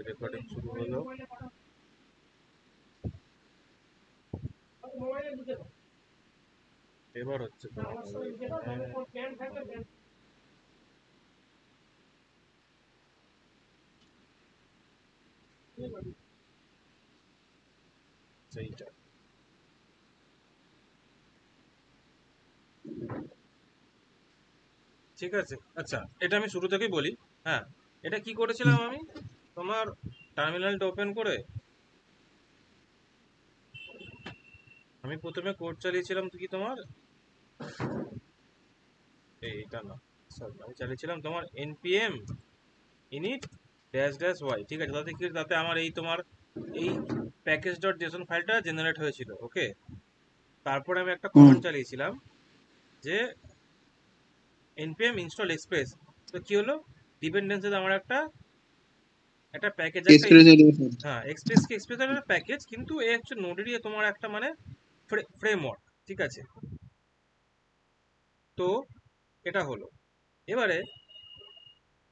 Recording শুরু হলো। এবার হচ্ছে সেইটা। ঠিক আছে, আচ্ছা এটা আমি শুরু থেকেই বলি। হ্যাঁ, এটা কি করেছিলাম আমি, তোমার টার্মিনালটা ওপেন করে আমি প্রথমে কোড চালিয়েছিলাম কি তোমার, এইটা না সরি, আমি চালিয়েছিলাম তোমার npm init dash dash y, ঠিক আছে। তাতে কি, তাতে আমার এই তোমার এই প্যাকেজ ডট জেসন ফাইলটা জেনারেট হয়েছিল, ওকে। তারপরে আমি একটা কমান্ড চালিয়েছিলাম যে npm install express। তো কি হলো, ডিপেন্ডেন্সিতে আমার একটা একটা প্যাকেজ, একটা হ্যাঁ এক্সপ্রেস কি এক্সপ্রেস একটা প্যাকেজ, কিন্তু এ হচ্ছে নোডেরই তোমার একটা মানে ফ্রেমওয়ার্ক, ঠিক আছে। তো এটা হলো। এবারে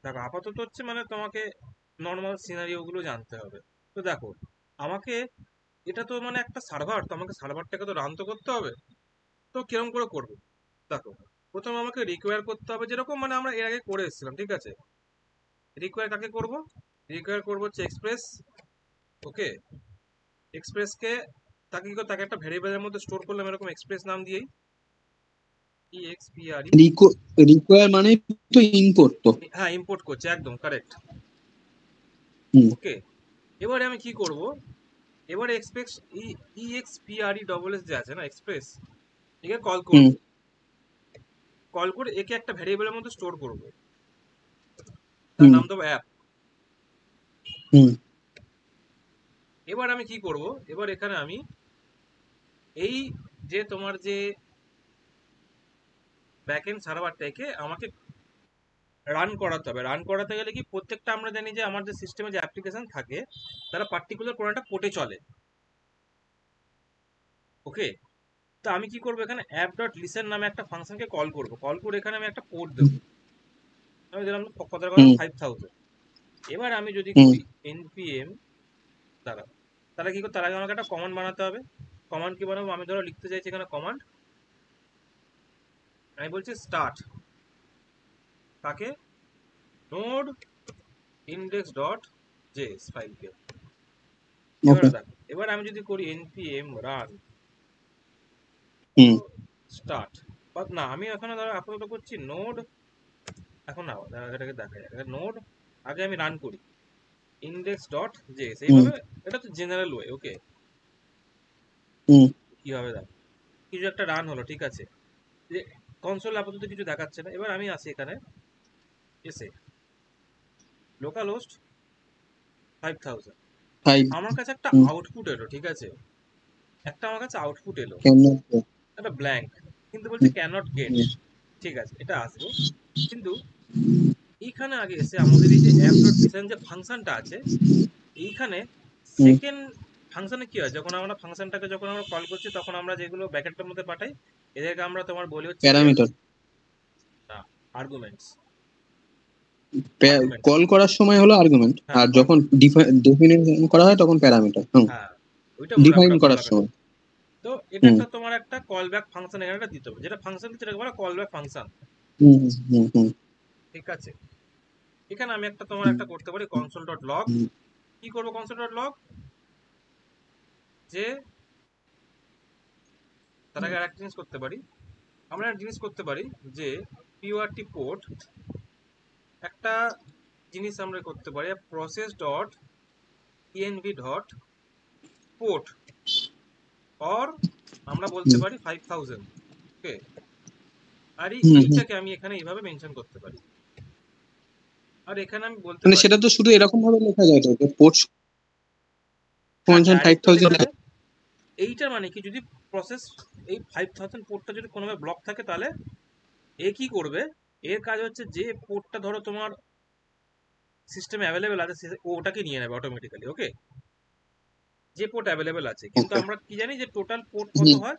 দেখো আপাতত হচ্ছে মানে তোমাকে নর্মাল সিনারিও গুলো জানতে হবে। তো দেখো আমাকে, এটা তো মানে একটা সার্ভার, তো আমাকে সার্ভারটাকে তো রান তো করতে হবে। তো কিরকম করে করবো, দেখো প্রথমে আমাকে রিকোয়ার করতে হবে, যেরকম মানে আমরা এর আগে করে এসেছিলাম, ঠিক আছে। রিকোয়ার কাকে করব, রিকোয়ার করবো হচ্ছে এক্সপ্রেস, ওকে। এক্সপ্রেসকে তাকে কি করে, তাকে একটা ভেরিয়েবলের মধ্যে স্টোর করলাম এরকম এক্সপ্রেস নাম দিয়েই, EXPRE। রিকোয়ার মানে তো ইম্পোর্ট, তো হ্যাঁ ইম্পোর্ট করছে, একদম কারেক্ট, ওকে। এবারে আমি কি করব, এবারে এক্সপ্রেস EXPRE ডবল এস যে আছে না এক্সপ্রেস, একে কল করব। কল করে একে একটা ভেরিয়েবলের মধ্যে স্টোর করব, তার নাম দেবো অ্যাপ। এবার আমি কি করব, এবার এখানে আমি এই যে তোমার যে ব্যাকএন্ড সার্ভারটাকে আমাকে রান করাতে হবে। রান করাতে গেলে কি, প্রত্যেকটা আমরা জানি যে আমার যে সিস্টেমে যে অ্যাপ্লিকেশন থাকে তারা পার্টিকুলার কোনো একটা পোর্টে চলে, ওকে। তো আমি কি করবো, এখানে অ্যাপ ডট লিসেন নামে একটা ফাংশনকে কল করব, কল করে এখানে আমি একটা পোর্ট দেবো, আমি দিলাম কথার কথা 5000। এবার আমি যদি করি npm দ্বারা, তাহলে কি করে, তার আগে আমাকে একটা কমান্ড বানাতে হবে। কমান্ড কি বানাবো, আমি ধরো লিখতে চাইছি এখানে কমান্ড, আমি বলছি স্টার্ট কাকে, নোড ইন্ডেক্স ডট জেএস ফাইলকে। এবার দেখো, এবার আমি যদি করি npm রান স্টার্ট, না আমি এখানে ধরো আপাতত করছি নোড, এখন না এটাকে দেখা যায় নোড, আগে আমি রান করি ইন্ডেক্স ডট জেএস, এইভাবে। এটা তো জেনারেল ওয়ে, ওকে। কিভাবে দেখো, কিছু একটা রান হলো, ঠিক আছে। যে কনসোল আপাতত কিছু দেখাচ্ছে না। এবার আমি আসি এখানে এসে লোকাল হোস্ট 5000, আমার কাছে একটা আউটপুট এলো, ঠিক আছে। একটা আমার কাছে আউটপুট এলো, একটা ব্ল্যাঙ্ক, কিন্তু বলছে ক্যানট গেট, ঠিক আছে, এটা আসবো। কিন্তু এইখানে আগে এসে আমাদের এই যে অ্যাপ ডট লিসেন যে ফাংশনটা আছে, এইখানে সেকেন্ড ফাংশনে কি হয়, যখন আমরা ফাংশনটাকে যখন আমরা কল করছি তখন আমরা যেগুলো ব্র্যাকেটের মধ্যে পাঠাই, এদেরকে আমরা তোমার বলি হচ্ছে প্যারামিটার। আর্গুমেন্টস। কল করার সময় হলো আর্গুমেন্ট, আর যখন ডিফাইন করা হয় তখন প্যারামিটার। হ্যাঁ ওইটা মনে ডিফাইন রাখা করার সময়। তো এটা একটা তোমার একটা কল ব্যাক ফাংশন এখানে দিতে হবে, যেটা ফাংশন দিচ্ছে এটাকে বলা কল ব্যাক ফাংশন, ঠিক আছে। এখানে আমি একটা তোমার একটা করতে পারি কনসোল ডট লগ। কি করব কনসোল ডট লগ, যে তার আগে আরেকটা জিনিস করতে পারি, আমরা একটা জিনিস করতে পারি যে পিওআরটি পোর্ট, একটা জিনিস আমরা করতে পারি process dot env dot port, or আমরা বলতে পারি 5000, ওকে। আর এইটাকে আমি এখানে এইভাবে মেনশন করতে পারি। আর এখানে আমি বলতে পারি সেটা তো শুধু এরকম ভাবে লেখা যায়, তো পোর্ট ফাংশন 5000। এইটা মানে কি, যদি প্রসেস এই 5000 পোর্টটা যদি কোনোভাবে ব্লক থাকে, তাহলে এ কি করবে, এর কাজ হচ্ছে যে পোর্টটা ধরো তোমার সিস্টেমে অ্যাভেলেবেল আছে ওটাকে নিয়ে নেবে অটোমেটিক্যালি, ওকে। যে পোর্ট অ্যাভেলেবেল আছে, কিন্তু আমরা কি জানি যে টোটাল পোর্ট কত হয়,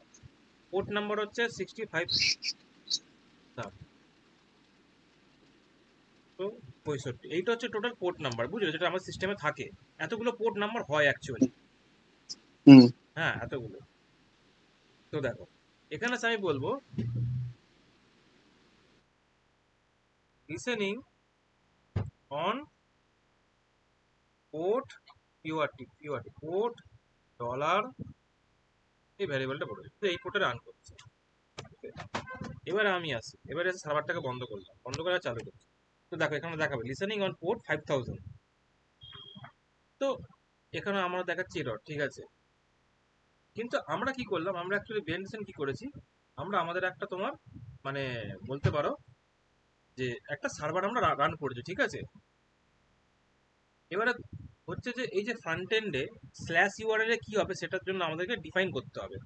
পোর্ট নাম্বার হচ্ছে 65। তো 65, এইটা হচ্ছে টোটাল পোর্ট নাম্বার, বুঝলে, যেটা আমার সিস্টেমে থাকে। এতগুলো পোর্ট নাম্বার হয় অ্যাকচুয়ালি। হুম হ্যাঁ, এতগুলো। তো দেখো, এখানে আমি বলবো listening on port P O R T port dollar, এই ভ্যারিয়েবলটা বলে দিই, এই পোর্টে রান করছে। এবারে আমি আসি, এবারে সার্ভারটাকে বন্ধ করলাম, বন্ধ করে চালু করছি। তো দেখো এখানে দেখাবে লিসেনিং অন পোর্ট 5000। তো এখানে আমরা দেখাচ্ছি এরর, ঠিক আছে। কিন্তু আমরা কি করলাম, আমরা অ্যাকচুয়ালি বেনসেন কি করেছি, আমরা আমাদের একটা তোমার মানে বলতে পারো যে একটা সার্ভার আমরা রান করেছি, ঠিক আছে। এবারে হচ্ছে যে এই যে ফ্রন্ট এন্ডে স্ল্যাশ ইউআরএল এ কি হবে সেটার জন্য আমাদেরকে ডিফাইন করতে হবে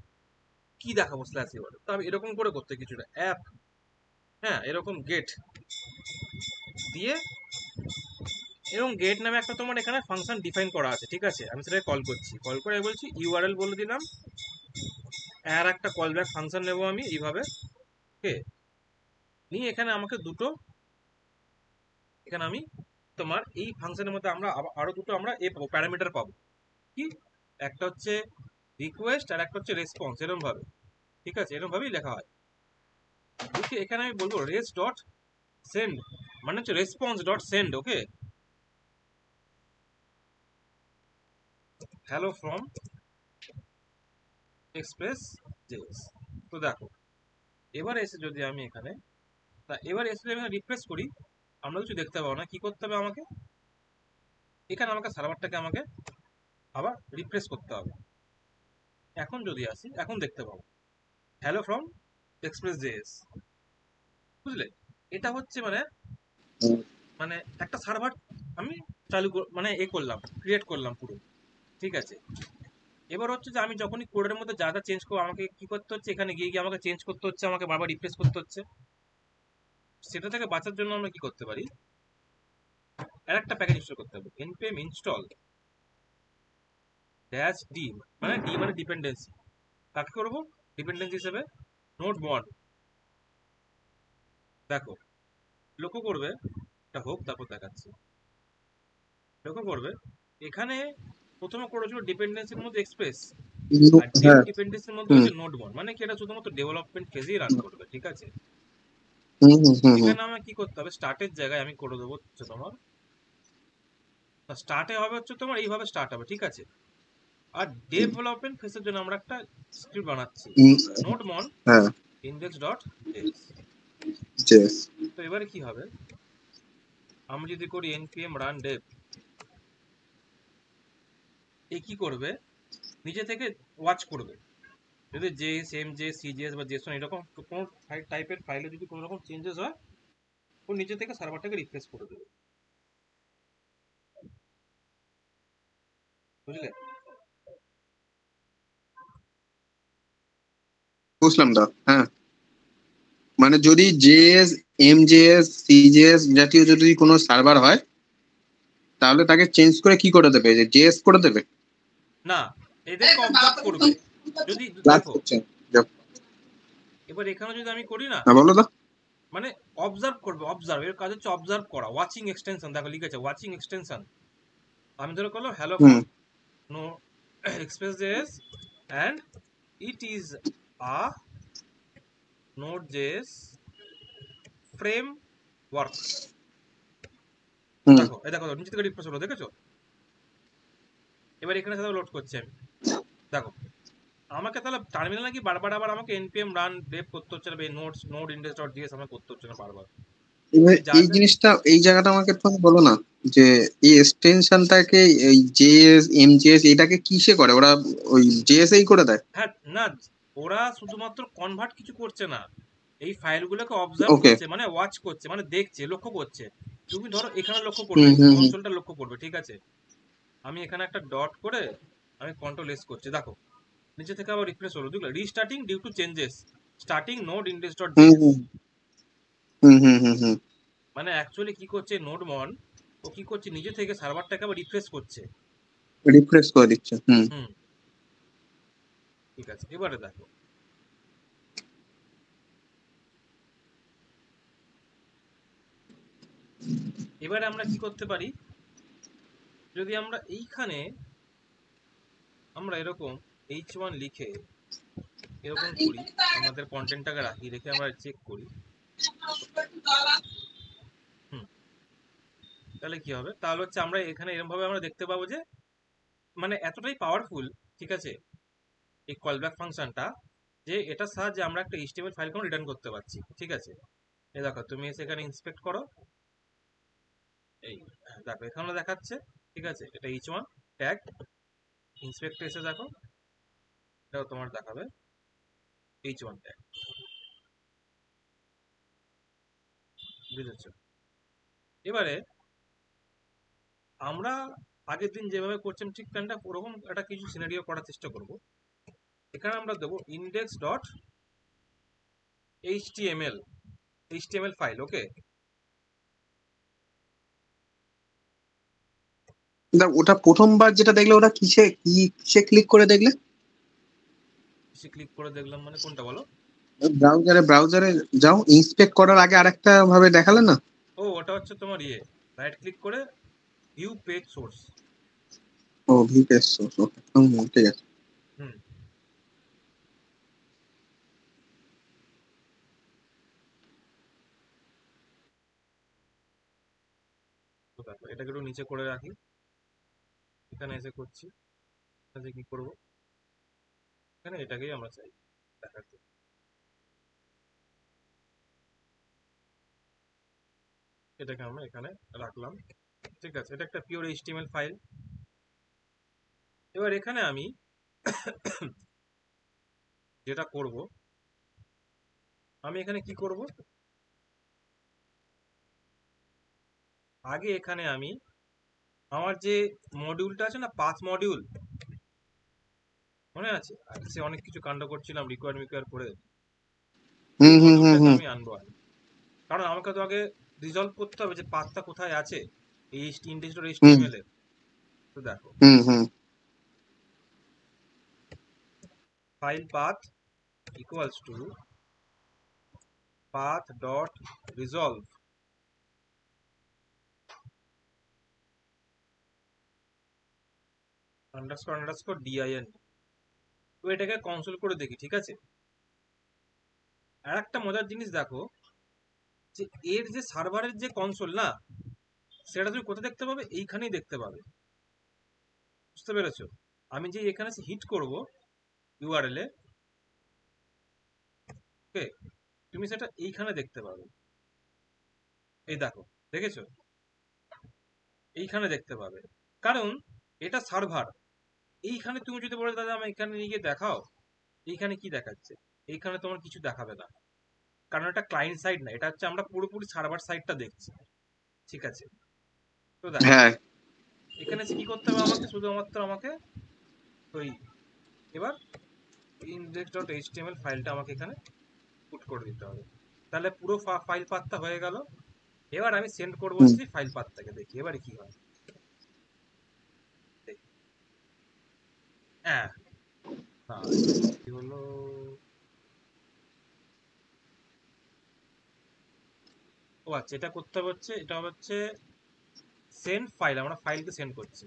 কি দেখাবো স্ল্যাশ ইউআরএল। তো আমি এরকম করে করতে কিছুটা অ্যাপ, হ্যাঁ, এরকম গেট দিয়ে, এবং গেট নামে একটা তোমার এখানে ফাংশন ডিফাইন করা আছে, ঠিক আছে। আমি সেটাকে কল করছি, কল করে বলছি ইউআরএল বলে দিলাম, আর একটা কল ব্যাক ফাংশন নেবো আমি এইভাবে, ওকে। নিয়ে এখানে আমাকে দুটো, এখানে আমি তোমার এই ফাংশনের মধ্যে আমরা আরো দুটো আমরা এ পাবো, প্যারামিটার পাবো। কি, একটা হচ্ছে রিকোয়েস্ট আর একটা হচ্ছে রেসপন্স, এরকম ভাবে, ঠিক আছে, এরকম ভাবেই লেখা হয়। ওকে, এখানে আমি বলবো রেস ডট সেন্ড, মানে হচ্ছে response dot send, okay, hello from express JS. তো দেখো এবার এসে যদি আমি এখানে, এবার এসে যদি আমি রিফ্রেশ করি, আমরা কিছু দেখতে পাবো না। কি করতে হবে আমাকে, এখানে আমাকে সার্ভারটাকে আমাকে আবার রিফ্রেশ করতে হবে। এখন যদি আসি, এখন দেখতে পাবো হ্যালো ফ্রম এক্সপ্রেস জেএস, বুঝলে। এটা হচ্ছে মানে মানে একটা সার্ভার আমি মানে করলাম, ক্রিয়েট করলাম পুরো, ঠিক আছে। এবার হচ্ছে যে আমি যখনই কোডের মধ্যে যা যা চেঞ্জ করবো, আমাকে কি করতে হচ্ছে, এখানে গিয়ে গিয়ে আমাকে চেঞ্জ করতে হচ্ছে, আমাকে বারবার রিফ্রেশ করতে হচ্ছে। সেটা থেকে বাঁচার জন্য আমরা কি করতে পারি, আর একটা প্যাকেজ ইনস্টল করতে হবে, npm install dash d, মানে d মানে ডিপেন্ডেন্সি। কাকে করবো ডিপেন্ডেন্সি হিসেবে, নোড বন্ড। দেখো লক্ষ্য করবে, এটা হোক তারপর দেখাচ্ছি। লক্ষ্য করবে এখানে প্রথমে করেছিল ডিপেন্ডেন্সির মধ্যে এক্সপ্রেস, আর ডেপ হ্যাঁ ডিপেন্ডেন্সির মধ্যে হুম হচ্ছে নোড বন্ড, মানে কি এটা শুধুমাত্র ডেভেলপমেন্ট ফেজেই রান করবে, ঠিক আছে। হুম হুম হুম হুম এখানে আমার কি করতে হবে, স্টার্টের জায়গায় আমি করে দেবো হচ্ছে তোমার, স্টার্টে হবে হচ্ছে তোমার এইভাবে স্টার্ট হবে, ঠিক আছে। আর ডেভেলপমেন্ট ফেজের জন্য আমরা একটা স্ক্রিপ্ট বানাচ্ছি, হুম, নোড মন হ্যাঁ ইন্ডেক্স ডট জেএস। জেস তো এবারে কি হবে, আমি যদি করি npm run dev, এ কি করবে, নিজে থেকে ওয়াচ করবে, যদি জেএস এমজেএস সিজেএস বা জেসন এরকম কোনো টাইপের ফাইলে যদি কোনো রকম চেঞ্জেস হয়, ও নিজে থেকে সার্ভারটাকে রিফ্রেশ করে দেবে, বুঝলে। বুঝলাম দা, হ্যাঁ। মানে যদি জেএস এমজেএস সিজেএস জাতীয় যদি কোনো সার্ভার হয়, তাহলে তাকে চেঞ্জ করে কি করে দেবে, যে জেএস করে দেবে? না, এদেরকে অবজার্ভ করবে, যদি ক্লাস দেখো করছেন? এবার এখানে যদি আমি করি না, হ্যাঁ বলো দা। মানে অবজার্ভ করবে, অবজার্ভ, এর কাজ হচ্ছে অবজার্ভ করা, ওয়াচিং এক্সটেনশন, দেখো লিখেছে ওয়াচিং এক্সটেনশন। আমি ধরে করলাম hello hmm from no express JS and it is a node JS framework. Hmm দেখো এই দেখো নিচে থেকে রিফ্রেশ হলো, দেখেছো। এবার এখানে সাথে লোড করছি আমি, দেখো আমাকে তাহলে টার্মিনালে কি বারবার আবার আমাকে npm রান ডেভ করতে হচ্ছে না, nodes node index dot JS আমাকে করতে হচ্ছে না বারবার। এবার আমি যা এই যা, জিনিসটা, এই জায়গাটা আমাকে একটু বলো না, যে এই এক্সটেনশনটাকে, এই জেএস এমজেএস এটাকে কিসে করে ওরা? ওই জেএস এই করে দেয়? হ্যাঁ না, ওরা শুধুমাত্র কনভার্ট কিছু করছে না, এই ফাইলগুলোকে অবজার্ভ ওকে। করছে, মানে ওয়াচ করছে, মানে দেখছে, লক্ষ্য করছে। তুমি ধরো এখানে লক্ষ্য করবে, হুম হুম হুম কনসোলটা লক্ষ্য করবে, ঠিক আছে। আমি এখানে একটা ডট করে আমি কন্ট্রোল এস করছি, দেখো নিচে থেকে আবার রিফ্রেশ হলো, দেখলে restarting due to changes starting node index dot hmm JS. Hmm hmm hmm hmm hmm মানে অ্যাকচুয়ালি কি করছে নোড মন, ও কি করছে নিজে থেকে সার্ভারটাকে আবার রিফ্রেশ করছে। রিফ্রেশ করে দিচ্ছে, হুম। হুম, ঠিক আছে। এবারে দেখো এবারে আমরা কি করতে পারি, যদি আমরা এইখানে আমরা এরকম h1 লিখে এরকম করি, আমাদের কন্টেন্টটাকে রাখি, রেখে আমরা চেক করি, তাহলে কি হবে, তাহলে হচ্ছে আমরা এখানে এরকম ভাবে আমরা দেখতে পাবো যে মানে এতটাই পাওয়ারফুল, ঠিক আছে, এই কলব্যাক ফাংশনটা, যে এটার সাহায্যে আমরা একটা HTML ফাইল কোনো রিটার্ন করতে পারছি, ঠিক আছে। এই দেখো তুমি এসে এখানে ইন্সপেক্ট করো, এই দেখো এখানে দেখাচ্ছে, ঠিক আছে, এটা h1 ট্যাগ, ইন্সপেক্ট এসে দেখো, এটাও তোমার দেখাবে h1 ট্যাগ, বুঝেছো। এবারে আমরা আগের দিন যেভাবে করছিলাম ঠিক কানটা ওরকম একটা কিছু সিনারিও করার চেষ্টা করব। এখানে আমরা দেবো index ডট html ফাইল, ওকে। ওটা প্রথমবার যেটা দেখলে ওটা কিসে ক্লিক করে দেখলে? কিসে ক্লিক করে দেখলাম মানে কোনটা বলো? ব্রাউজারে যাও, ইন্সপেক্ট করার আগে আরেকটা ভাবে দেখালে না? ও ওটা হচ্ছে তোমার রাইট ক্লিক করে ভিউ পেজ সোর্স। ও ভিউ পেজ সোর্স, ওকে, ঠিক আছে। হুম, তো দেখো এটাকে একটু নিচে করে রাখি, এখানে এসে করছি, এখানে কি করব, এখানে এটাকেই আমরা চাই দেখাতে, এটাকে আমরা এখানে রাখলাম, ঠিক আছে। এটা একটা পিওর HTML ফাইল। এবার এখানে আমি যেটা করব, আমি এখানে কি করব, আগে এখানে আমি আমার যে মডিউলটা আছে না, পাথ মডিউল, মনে আছে সে অনেক কিছু কাণ্ড করছিলাম রিকোয়ার করে, এই মডিউলটাকে আমি আনবো আগে, কারণ আমাকে তো আগে রিজলভ করতে হবে যে পাথটা কোথায় আছে এই index.html এর। তো দেখো file path equals to path dot resolve underscore din। তো এটাকে কনসোল করে দেখি, ঠিক আছে। আর একটা মজার জিনিস দেখো, যে এর যে সার্ভারের যে কনসোল না, সেটা তুমি কোথায় দেখতে পাবে, এইখানেই দেখতে পাবে, বুঝতে পেরেছো। আমি যে এখানে হিট করব ইউআরএল এ, ওকে, তুমি সেটা এইখানে দেখতে পাবে, এই দেখো, দেখেছো, এইখানে দেখতে পাবে, কারণ এটা সার্ভার। এইখানে তুমি যদি বলে দাদা আমি এখানে নিয়ে গিয়ে দেখাও, এইখানে কি দেখাচ্ছে, এইখানে তোমার কিছু দেখাবে না, কারণ এটা ক্লায়েন্ট সাইড না, এটা হচ্ছে আমরা পুরোপুরি সার্ভার সাইডটা দেখছি, ঠিক আছে। তো দেখো এখানে কি করতে হবে, আমাকে শুধুমাত্র আমাকে ওই এবার index.html ফাইলটা আমাকে এখানে পুট করে দিতে হবে, তাহলে পুরো ফাইল পাথটা হয়ে গেল। এবার আমি সেন্ড করবো হচ্ছে ফাইল পাথটাকে, দেখি এবারে কি হয়। হ্যাঁ, কি হলো, ও আচ্ছা, এটা করতে হবে হচ্ছে, এটা হচ্ছে সেন্ড ফাইল, আমরা ফাইলকে সেন্ড করছি।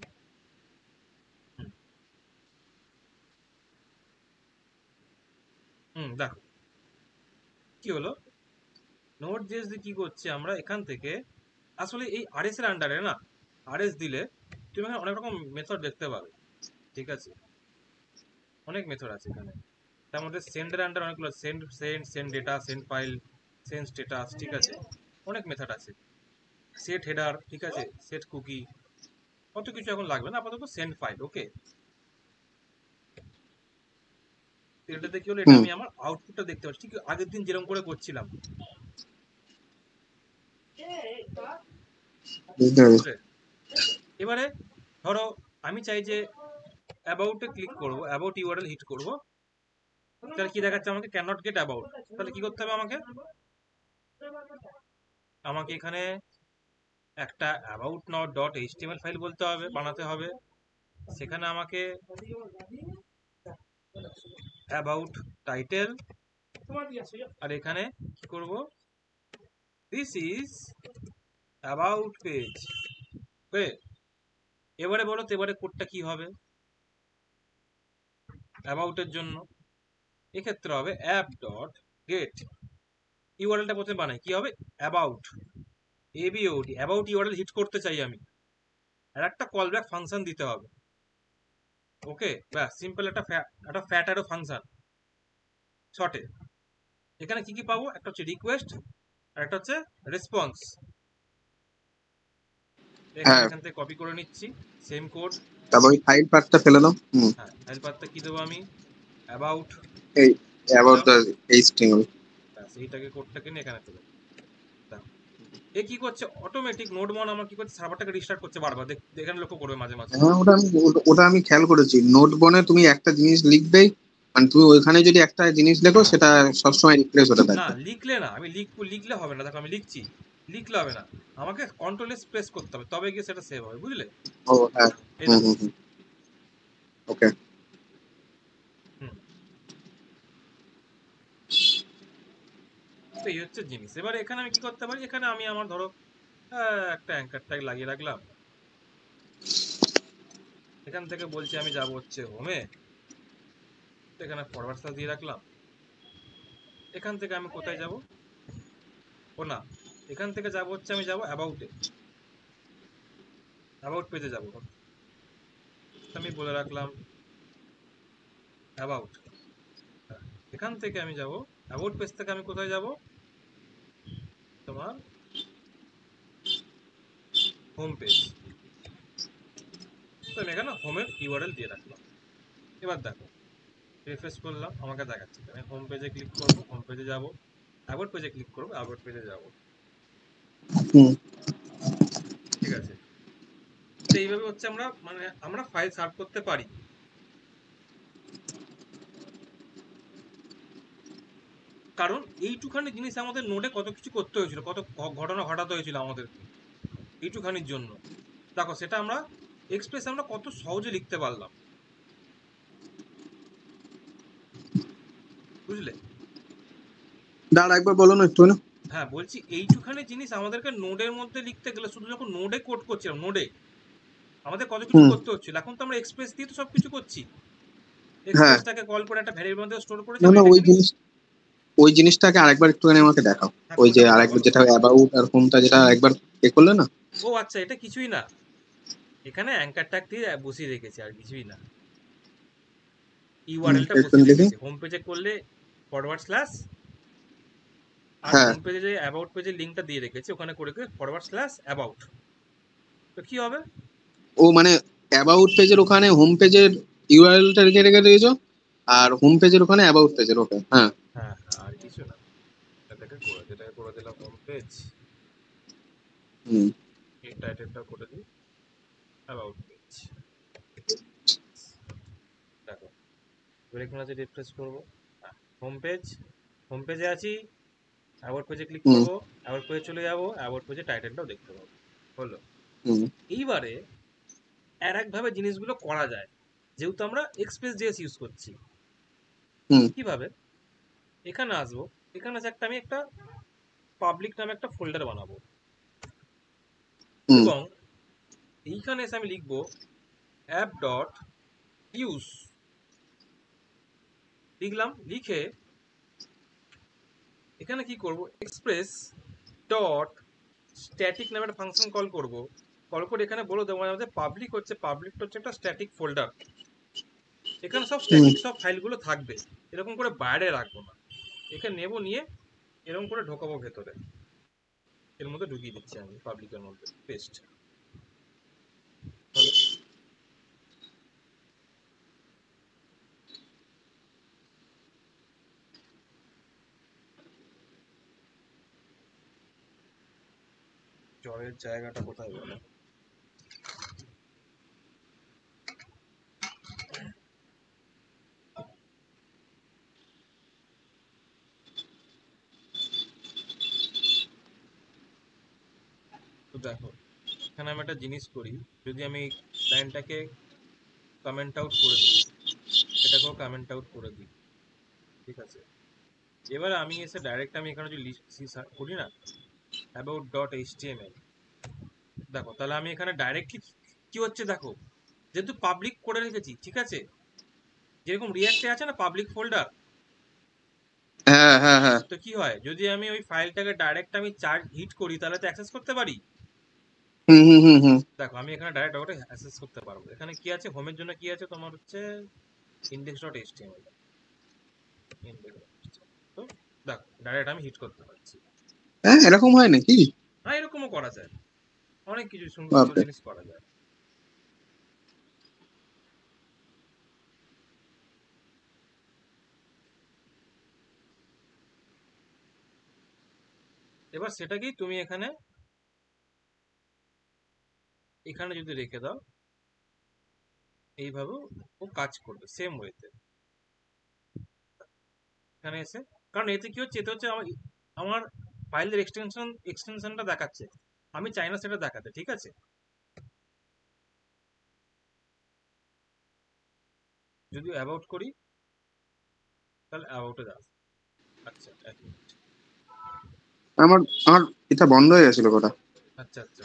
দেখো কি হলো, নোট জেএস দিয়ে কি করছে, আমরা এখান থেকে আসলে এই আরএস এর আন্ডারে না, আরএস দিলে তুমি এখানে অনেক রকম মেথড দেখতে পাবে, ঠিক আছে, অনেক মেথড আছে এখানে। তার মধ্যে সেন্ডের আন্ডার অনেকগুলো, send data, send file, send status, ঠিক আছে, অনেক মেথড আছে, সেট হেডার, ঠিক আছে, সেট কুকি, কত কিছু এখন লাগবে না, আপাতত সেন্ড ফাইল, ওকে। এটাতে কি হলো, এটা আমি আমার আউটপুটটা দেখতে পাচ্ছি, ঠিক আগের দিন যেরকম করে করছিলাম। এবারে ধরো আমি চাই যে অ্যাবাউটে ক্লিক করব, অ্যাবাউট ইউআরএল হিট করব, তাহলে কি দেখাচ্ছে আমাকে, ক্যান নট গেট অ্যাবাউট। তাহলে কি করতে হবে আমাকে, আমাকে এখানে একটা about not dot HTML file বলতে হবে, বানাতে হবে, সেখানে আমাকে অ্যাবাউট টাইটেল, আর এখানে কি করব, দিস ইজ অ্যাবাউট পেজ। ওকে, এবারে বলো তো এবারে কোডটা কি হবে অ্যাবাউটের জন্য? এক্ষেত্রে হবে অ্যাপ ডট গেট ইউআরএলটা প্রথমে বানাই, কি হবে অ্যাবাউট, এবিওটি, অ্যাবাউট ইউআরএল হিট করতে চাই আমি, আর একটা কল ব্যাক ফাংশন দিতে হবে। ওকে, ব্যাস সিম্পল একটা ফ্যাট অ্যারো ফাংশন শর্টে। এখানে কি কি পাবো, একটা হচ্ছে রিকোয়েস্ট আর একটা হচ্ছে রেসপন্স। হ্যাঁ, এখান থেকে কপি করে নিচ্ছি সেম কোড। তারপর ওই ফাইল পাথটা ফেলে দাও। হ্যাঁ, ফাইল পাথটা কি দেবো আমি, অ্যাবাউট এই অ্যাবাউট দিলাম, দ্য এইচটিএমএল। ব্যাস এইটাকে কোডটাকে নিয়ে এখানে ফেলে দাও। এ কি করছে অটোমেটিক নোড মন আমার কি করছে, সার্ভারটাকে রিস্টার্ট করছে বারবার, এখানে লক্ষ্য করবে মাঝে মাঝে। হ্যাঁ, ওটা আমি খেয়াল করেছি। নোট বনে তুমি একটা জিনিস লিখবেই, মানে তুমি ওইখানে যদি একটা জিনিস লেখো সেটা সবসময় রিপ্লেস হতে না থাকবে। লিখলে না, আমি লিখলে হবে না, দেখো আমি লিখছি, লিখলে হবে না, আমাকে কন্ট্রোল এস প্রেস করতে হবে, তবে গিয়ে সেটা সেভ হবে, বুঝলে? ও হ্যাঁ। এই হুম দেখো। হুম হুম। ওকে। হুম, তো এই হচ্ছে জিনিস। এবার এখানে আমি কি করতে পারি, এখানে আমি আমার ধরো একটা অ্যাঙ্কার ট্যাগ লাগিয়ে রাখলাম। এখান থেকে বলছি আমি যাব হচ্ছে হোমে, এখানে ফরওয়ার্ড স্ল্যাশ দিয়ে রাখলাম। এখান থেকে আমি কোথায় যাব, ও না, এখান থেকে যাব হচ্ছে আমি যাব অ্যাবাউটে, অ্যাবাউট পেজে যাব। আমি বলে রাখলাম অ্যাবাউট। এখান থেকে আমি যাব অ্যাবাউট পেজ থেকে আমি কোথায় যাব, তোমার হোম পেজ। তো আমি এখানে হোমের ইউআরএল দিয়ে রাখলাম। এবার দেখো রিফ্রেশ করলাম, আমাকে দেখাচ্ছে আমি হোম পেজে ক্লিক করব, হোম পেজে যাব, অ্যাবাউট পেজে ক্লিক করব, অ্যাবাউট পেজে যাব। হুম। ঠিক আছে, তো এইভাবে হচ্ছে আমরা মানে আমরা ফাইল সার্ভ করতে পারি। কারণ এইটুখানি জিনিস আমাদের নোডে কত কিছু করতে হয়েছিল, কত ঘটনা ঘটাতে হয়েছিল আমাদের এইটুখানির জন্য। দেখো সেটা আমরা এক্সপ্রেস আমরা কত সহজে লিখতে পারলাম, বুঝলে? দাঁড়া একবার বলো না একটু না। হ্যাঁ বলছি এইটুখানি জিনিস আমাদেরকে নোডের মধ্যে লিখতে গেলে, শুধু যখন নোডে কোড করছিলাম নোডে আমাদের কত কিছু হুম। করতে হচ্ছিল, এখন তো আমরা এক্সপ্রেস দিয়ে তো সবকিছু করছি। হ্যাঁ। এক্সপ্রেসটাকে কল করে একটা ভ্যারিয়েবল মধ্যে স্টোর করে না যাবে, না, এটা ওই জিনিস। জিনিস, ওই জিনিসটাকে আরেকবার একটুখানি আমাকে দেখাও। হ্যাঁ ওই যে কোনটা বলো আরেকবার বলো। যেটা অ্যাবাউট আর হোমটা যেটা একবার এ করলে না। ও আচ্ছা, এটা কিছুই না, এখানে অ্যাঙ্কার ট্যাগ দিয়ে বসিয়ে রেখেছি, আর কিছুই না। ইউআরএলটা একটু বসিয়ে দেখি। রেখেছি, হোম পেজে করলে ফরওয়ার্ড স্ল্যাশ, আর হ্যাঁ। হোম পেজে যে অ্যাবাউট পেজের লিঙ্কটা দিয়ে রেখেছি ওখানে করে ফরওয়ার্ড স্ল্যাশ অ্যাবাউট। তো কি হবে, ও মানে অ্যাবাউট পেজের ওখানে হোম পেজের ইউআরএলটা রেখে রেখে দিয়েছো, আর হোম পেজের ওখানে অ্যাবাউট পেজের। ওকে হ্যাঁ। হ্যাঁ হ্যাঁ আর কিছু না, যেটাকে করে দিলাম হোম পেজ, হুম। এর টাইটেলটা করে দিই অ্যাবাউট পেজ। দেখো এবার এখানে যে রিফ্রেশ করবো, হোম পেজ, হোম পেজে আছি, অ্যাবাউট পেজে ক্লিক হুম। করবো, অ্যাবাউট পেজে চলে যাবো, অ্যাবাউট পেজে টাইটেলটাও দেখতে পাবো, হলো। হুম। এইবারে আর একভাবে জিনিসগুলো করা যায়, যেহেতু আমরা এক্সপ্রেস জেএস ইউজ করছি। হুম। কিভাবে, এখানে আসবো, এখানে আছে একটা আমি একটা পাবলিক নামে একটা ফোল্ডার বানাবো, হুম। এবং এইখানে এসে আমি লিখবো অ্যাপ ডট ইউজ, লিখলাম, লিখে এখানে কি করব, এক্সপ্রেস ডট স্ট্যাটিক নামে একটা ফাংশন কল করব, কল করে এখানে বলে দেবো আমাদের পাবলিক হচ্ছে, পাবলিকটা হচ্ছে একটা স্ট্যাটিক ফোল্ডার, এখানে সব হুম। স্ট্যাটিক সব ফাইলগুলো থাকবে, এরকম করে বাইরে রাখবো না, এখানে নেব, নিয়ে এরকম করে ঢোকাবো ভেতরে, এর মধ্যে ঢুকিয়ে দিচ্ছি আমি পাবলিকের মধ্যে পেস্ট, হলো। জলের জায়গাটা কোথায় গেল, তো দেখো এখানে আমি একটা জিনিস করি, যদি আমি লাইনটাকে কমেন্ট আউট করে দিই, এটাকেও কমেন্ট আউট করে দিই, ঠিক আছে। এবার আমি এসে ডাইরেক্ট আমি এখানে যদি করি না অ্যাবাউট ডট এইচটিএমএল, দেখো তাহলে আমি এখানে ডাইরেক্টলি কি হচ্ছে দেখো, যেহেতু পাবলিক করে রেখেছি, ঠিক আছে, যেরকম রিয়াক্টে আছে না পাবলিক ফোল্ডার, হ্যাঁ হ্যাঁ হ্যাঁ। তো কি হয় যদি আমি ওই ফাইলটাকে ডাইরেক্ট আমি চার্জ হিট করি তাহলে তো অ্যাক্সেস করতে পারি। হুম হুম হুম হুম। দেখো আমি এখানে ডাইরেক্ট ওটা অ্যাক্সেস করতে পারবো। এখানে কি আছে, হোমের জন্য কি আছে তোমার হচ্ছে index.html, তো দেখো ডাইরেক্ট আমি হিট করতে পারছি। হ্যাঁ এরকম হয় নাকি? হ্যাঁ এরকমও করা যায়, অনেক কিছু সুন্দর সুন্দর বাপরে। জিনিস করা যায়। এবার সেটাকেই তুমি এখানে এখানে যদি রেখে দাও, এইভাবে ও কাজ করবে সেম ওয়েতে এখানে এসে। কারণ এতে কি হচ্ছে, এতে হচ্ছে আমার আমার ফাইলের এক্সটেনশনটা দেখাচ্ছে, আমি চাই না সেটা দেখাতে, ঠিক আছে। যদি অ্যাবাউট করি তাহলে অ্যাবাউটে যাবে। আচ্ছা এক মিনিট। আমার আমার এটা বন্ধ হয়ে গেছিল কোথা। আচ্ছা আচ্ছা।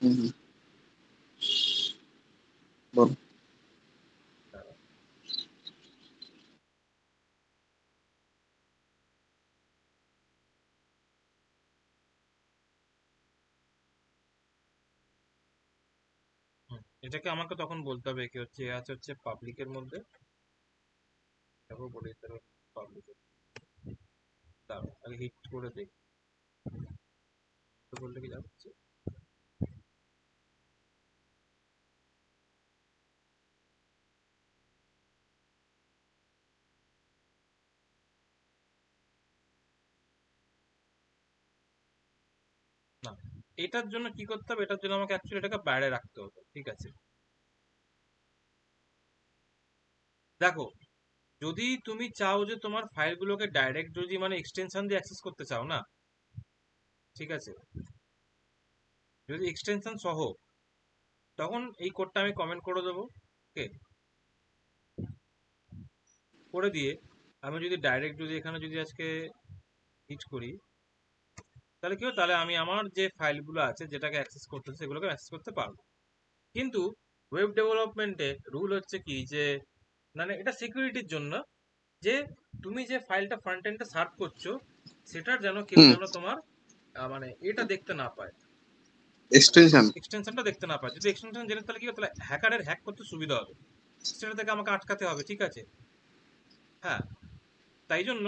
হুম হুম, বল। দাঁড়াও। এটাকে আমাকে তখন বলতে হবে কি হচ্ছে এ আছে হচ্ছে পাবলিকের মধ্যে, তারপর বলে দিতে হবে পাবলিকের। দাঁড়াও আগে হিট করে দেখি তো বললে কি যাচ্ছে। না, এটার জন্য কি করতে হবে, এটার জন্য আমাকে অ্যাকচুয়ালি এটাকে বাইরে রাখতে হতো, ঠিক আছে। দেখো যদি তুমি চাও যে তোমার ফাইলগুলোকে ডাইরেক্ট যদি মানে এক্সটেনশন দিয়ে অ্যাক্সেস করতে চাও না, ঠিক আছে, যদি এক্সটেনশন সহ, তখন এই কোডটা আমি কমেন্ট করে দেবো, ওকে, করে দিয়ে আমি যদি ডাইরেক্ট যদি এখানে যদি আজকে হিট করি তাহলে কি হয়, তাহলে আমি আমার যে ফাইলগুলো আছে যেটাকে অ্যাক্সেস করতে সেগুলোকে অ্যাক্সেস করতে পারবো। কিন্তু ওয়েব ডেভেলপমেন্টে রুল হচ্ছে কি যে, মানে এটা সিকিউরিটির জন্য, যে তুমি যে ফাইলটা ফ্রন্ট এন্ডে সার্ভ করছো সেটার যেন কেউ হুম। যেন তোমার মানে এটা দেখতে না পায়, এক্সটেনশন। এক্সটেনশনটা দেখতে না পায়। যদি এক্সটেনশন জেনে তাহলে কি হবে, তাহলে হ্যাকারের হ্যাক করতে সুবিধা হবে, সেটা থেকে আমাকে আটকাতে হবে, ঠিক আছে। হ্যাঁ, তাই জন্য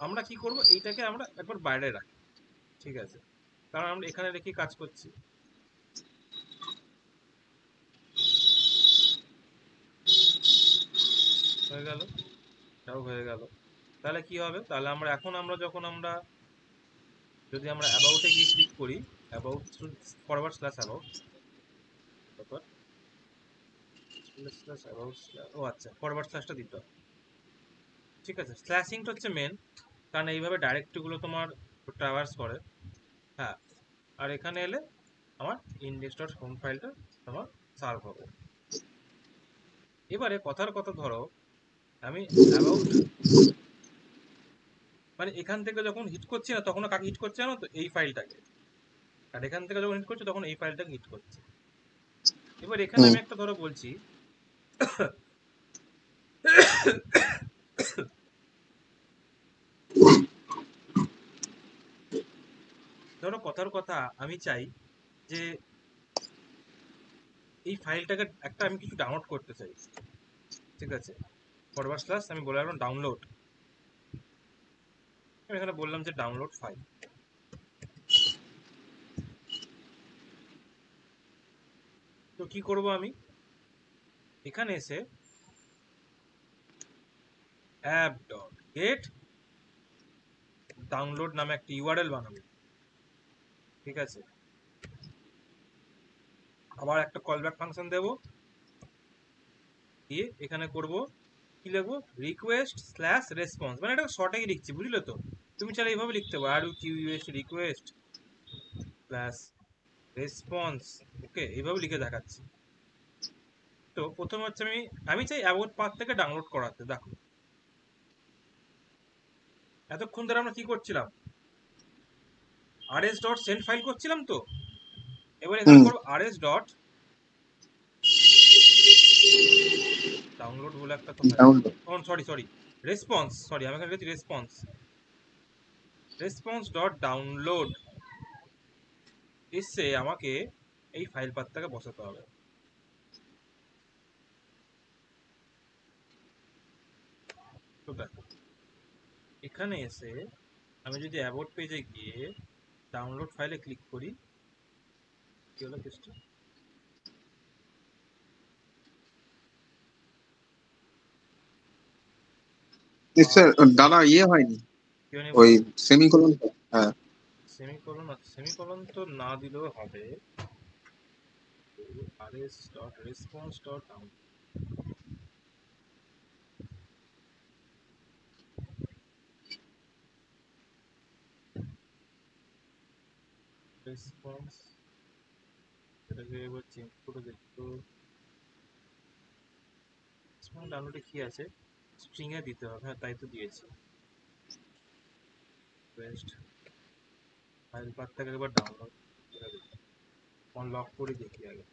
আমরা কি করব, এইটাকে আমরা একবার বাইরে রাখি, ঠিক আছে, কারণ আমরা এখানে রেখে কাজ করছি। হয়ে গেল, এটাও হয়ে গেল। তাহলে কি হবে, তাহলে আমরা এখন আমরা যখন আমরা যদি আমরা অ্যাবাউটে গিয়ে ক্লিক করি, অ্যাবাউট ফরওয়ার্ড স্ল্যাশ অ্যাবাউট, তারপর স্ল্যাশ অ্যাবাউট, ও আচ্ছা ফরওয়ার্ড স্ল্যাশটা দিতে হবে, ঠিক আছে। স্ল্যাশিংটা হচ্ছে মেন, কারণ এইভাবে ডাইরেক্টরিগুলো তোমার ট্রাভার্স করে। হ্যাঁ, আর এখানে এলে আমার ইন্ডেক্স ডট হোম ফাইলটা তোমার সার্ভ হবে। এবারে কথার কথা ধরো আমি অ্যাবাউট মানে এখান থেকে যখন হিট করছি না তখন কাকে হিট করছে জানো তো, এই ফাইলটাকে। আর এখান থেকে যখন হিট করছে তখন এই ফাইলটাকে হিট করছে। এবার এখানে হুম। আমি একটা ধরো বলছি ধরো কথার কথা আমি চাই যে এই ফাইলটাকে একটা আমি কিছু ডাউনলোড করতে চাই, ঠিক আছে। ফরওয়ার্ড স্ল্যাশ আমি বলে রাখলাম ডাউনলোড, আমি এখানে বললাম যে ডাউনলোড ফাইল। তো কি করব আমি, এখানে এসে অ্যাপ ডট গেট ডাউনলোড নামে একটা ইউআরএল বানাবো, ঠিক আছে। আবার একটা কলব্যাক ফাংশন দেবো, দিয়ে এখানে করব কি লিখবো, রিকোয়েস্ট স্ল্যাশ রেসপন্স, মানে এটা শর্টেই লিখছি বুঝলে তো। তুমি চাইলে এইভাবে লিখতে পারো, আর U Q S request slash response, okay, এইভাবে লিখে দেখাচ্ছি। তো প্রথমে হচ্ছে আমি আমি চাই অ্যাবাউট পাথ থেকে ডাউনলোড করাতে। দেখো এতক্ষণ ধরে আমরা কি করছিলাম, rs ডট সেন্ড ফাইল করছিলাম তো, এবার এখানে করব rs ডট ডাউনলোড বলে একটা কোথায়, সরি রেসপন্স, সরি আমি এখানে লিখেছি রেসপন্স ডট ডাউনলোড। এসে আমাকে এই ফাইল পাথটাকে বসাতে হবে। তো দেখো এখানে এসে আমি যদি অ্যাবাউট পেজে গিয়ে ডাউনলোড ফাইলে ক্লিক করি, কি হলো কেসটা? দাদা ইয়ে হয়নি কি হয়নি ওই বলো? সেমিকোলন। হ্যাঁ সেমিকোলন তো না দিলেও হবে। rs dot response dot download, response, এটাকে এবার চেঞ্জ করে দেখতো। ডাউনলোডে কি আছে, স্ট্রিং এ দিতে হবে, হ্যাঁ তাই তো দিয়েছি। বেস্ট ফাইল পাথটাকে একবার ডাউনলোড করে দেখি, লক করে দেখি আগে।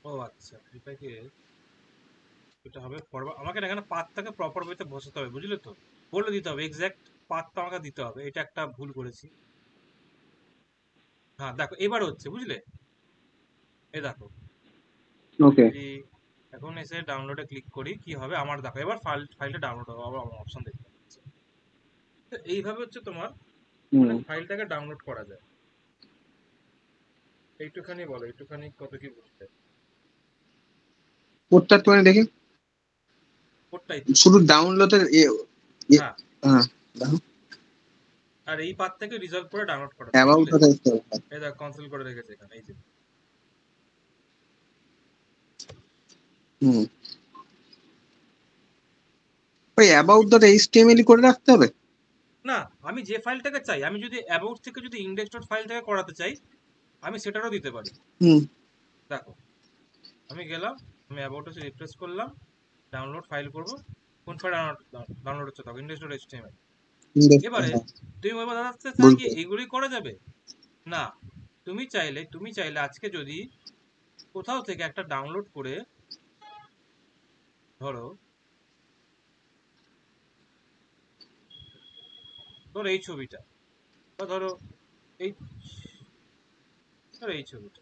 ও আচ্ছা, এটা হবে ফরওয়ার্ড। আমাকে না এখানে পাথটাকে প্রপার ওয়েতে বসাতে হবে, বুঝলে তো? বলে দিতে হবে এক্স্যাক্ট পাথটা আমাকে দিতে হবে, এটা একটা ভুল করেছি। হ্যাঁ দেখো এবার হচ্ছে, বুঝলে? এই দেখো ওকে যদি এখন এসে ডাউনলোডে ক্লিক করি কি হবে আমার, দেখো এবার ফাইলটা ডাউনলোড হবে, আবার আমার অপশন দেখতে পাচ্ছি। তো এইভাবে হচ্ছে তোমার মানে ফাইলটাকে ডাউনলোড করা যায়। এইটুখানি বলো, এইটুখানি কত কি বুঝতে? কোডটা তো দেখি, কোডটাই শুধু ডাউনলোডের হ্যাঁ, হ্যাঁ দেখো আর এই পাথ থেকে রিজলভ করে ডাউনলোড করা যায়, অ্যাবাউট বুঝলে? এই দেখো কনসোল করে রেখেছে এখানে, এই যে। ওই অ্যাবাউট ডট এইচটিএমএল করে রাখতে হবে। না, আমি যে ফাইলটাকে চাই, আমি যদি অ্যাবাউট থেকে যদি ইন্ডেক্স ডট ফাইল থেকে করাতে চাই, আমি সেটারও দিতে পারি। দেখো আমি গেলাম, আমি অ্যাবাউট এসে রিফ্রেশ করলাম, ডাউনলোড ফাইল করব, কোন ফাইল ডাউনলোড হচ্ছে তখন ইন্ডেক্স ডট এইচটিএমএল। এবারে তুমি বলবে দাদা স্যার কি এইগুলোই করা যাবে? না, তুমি চাইলে আজকে যদি কোথাও থেকে একটা ডাউনলোড করে, ধরো এই ছবিটা, বা ধরো এই এই ছবিটা,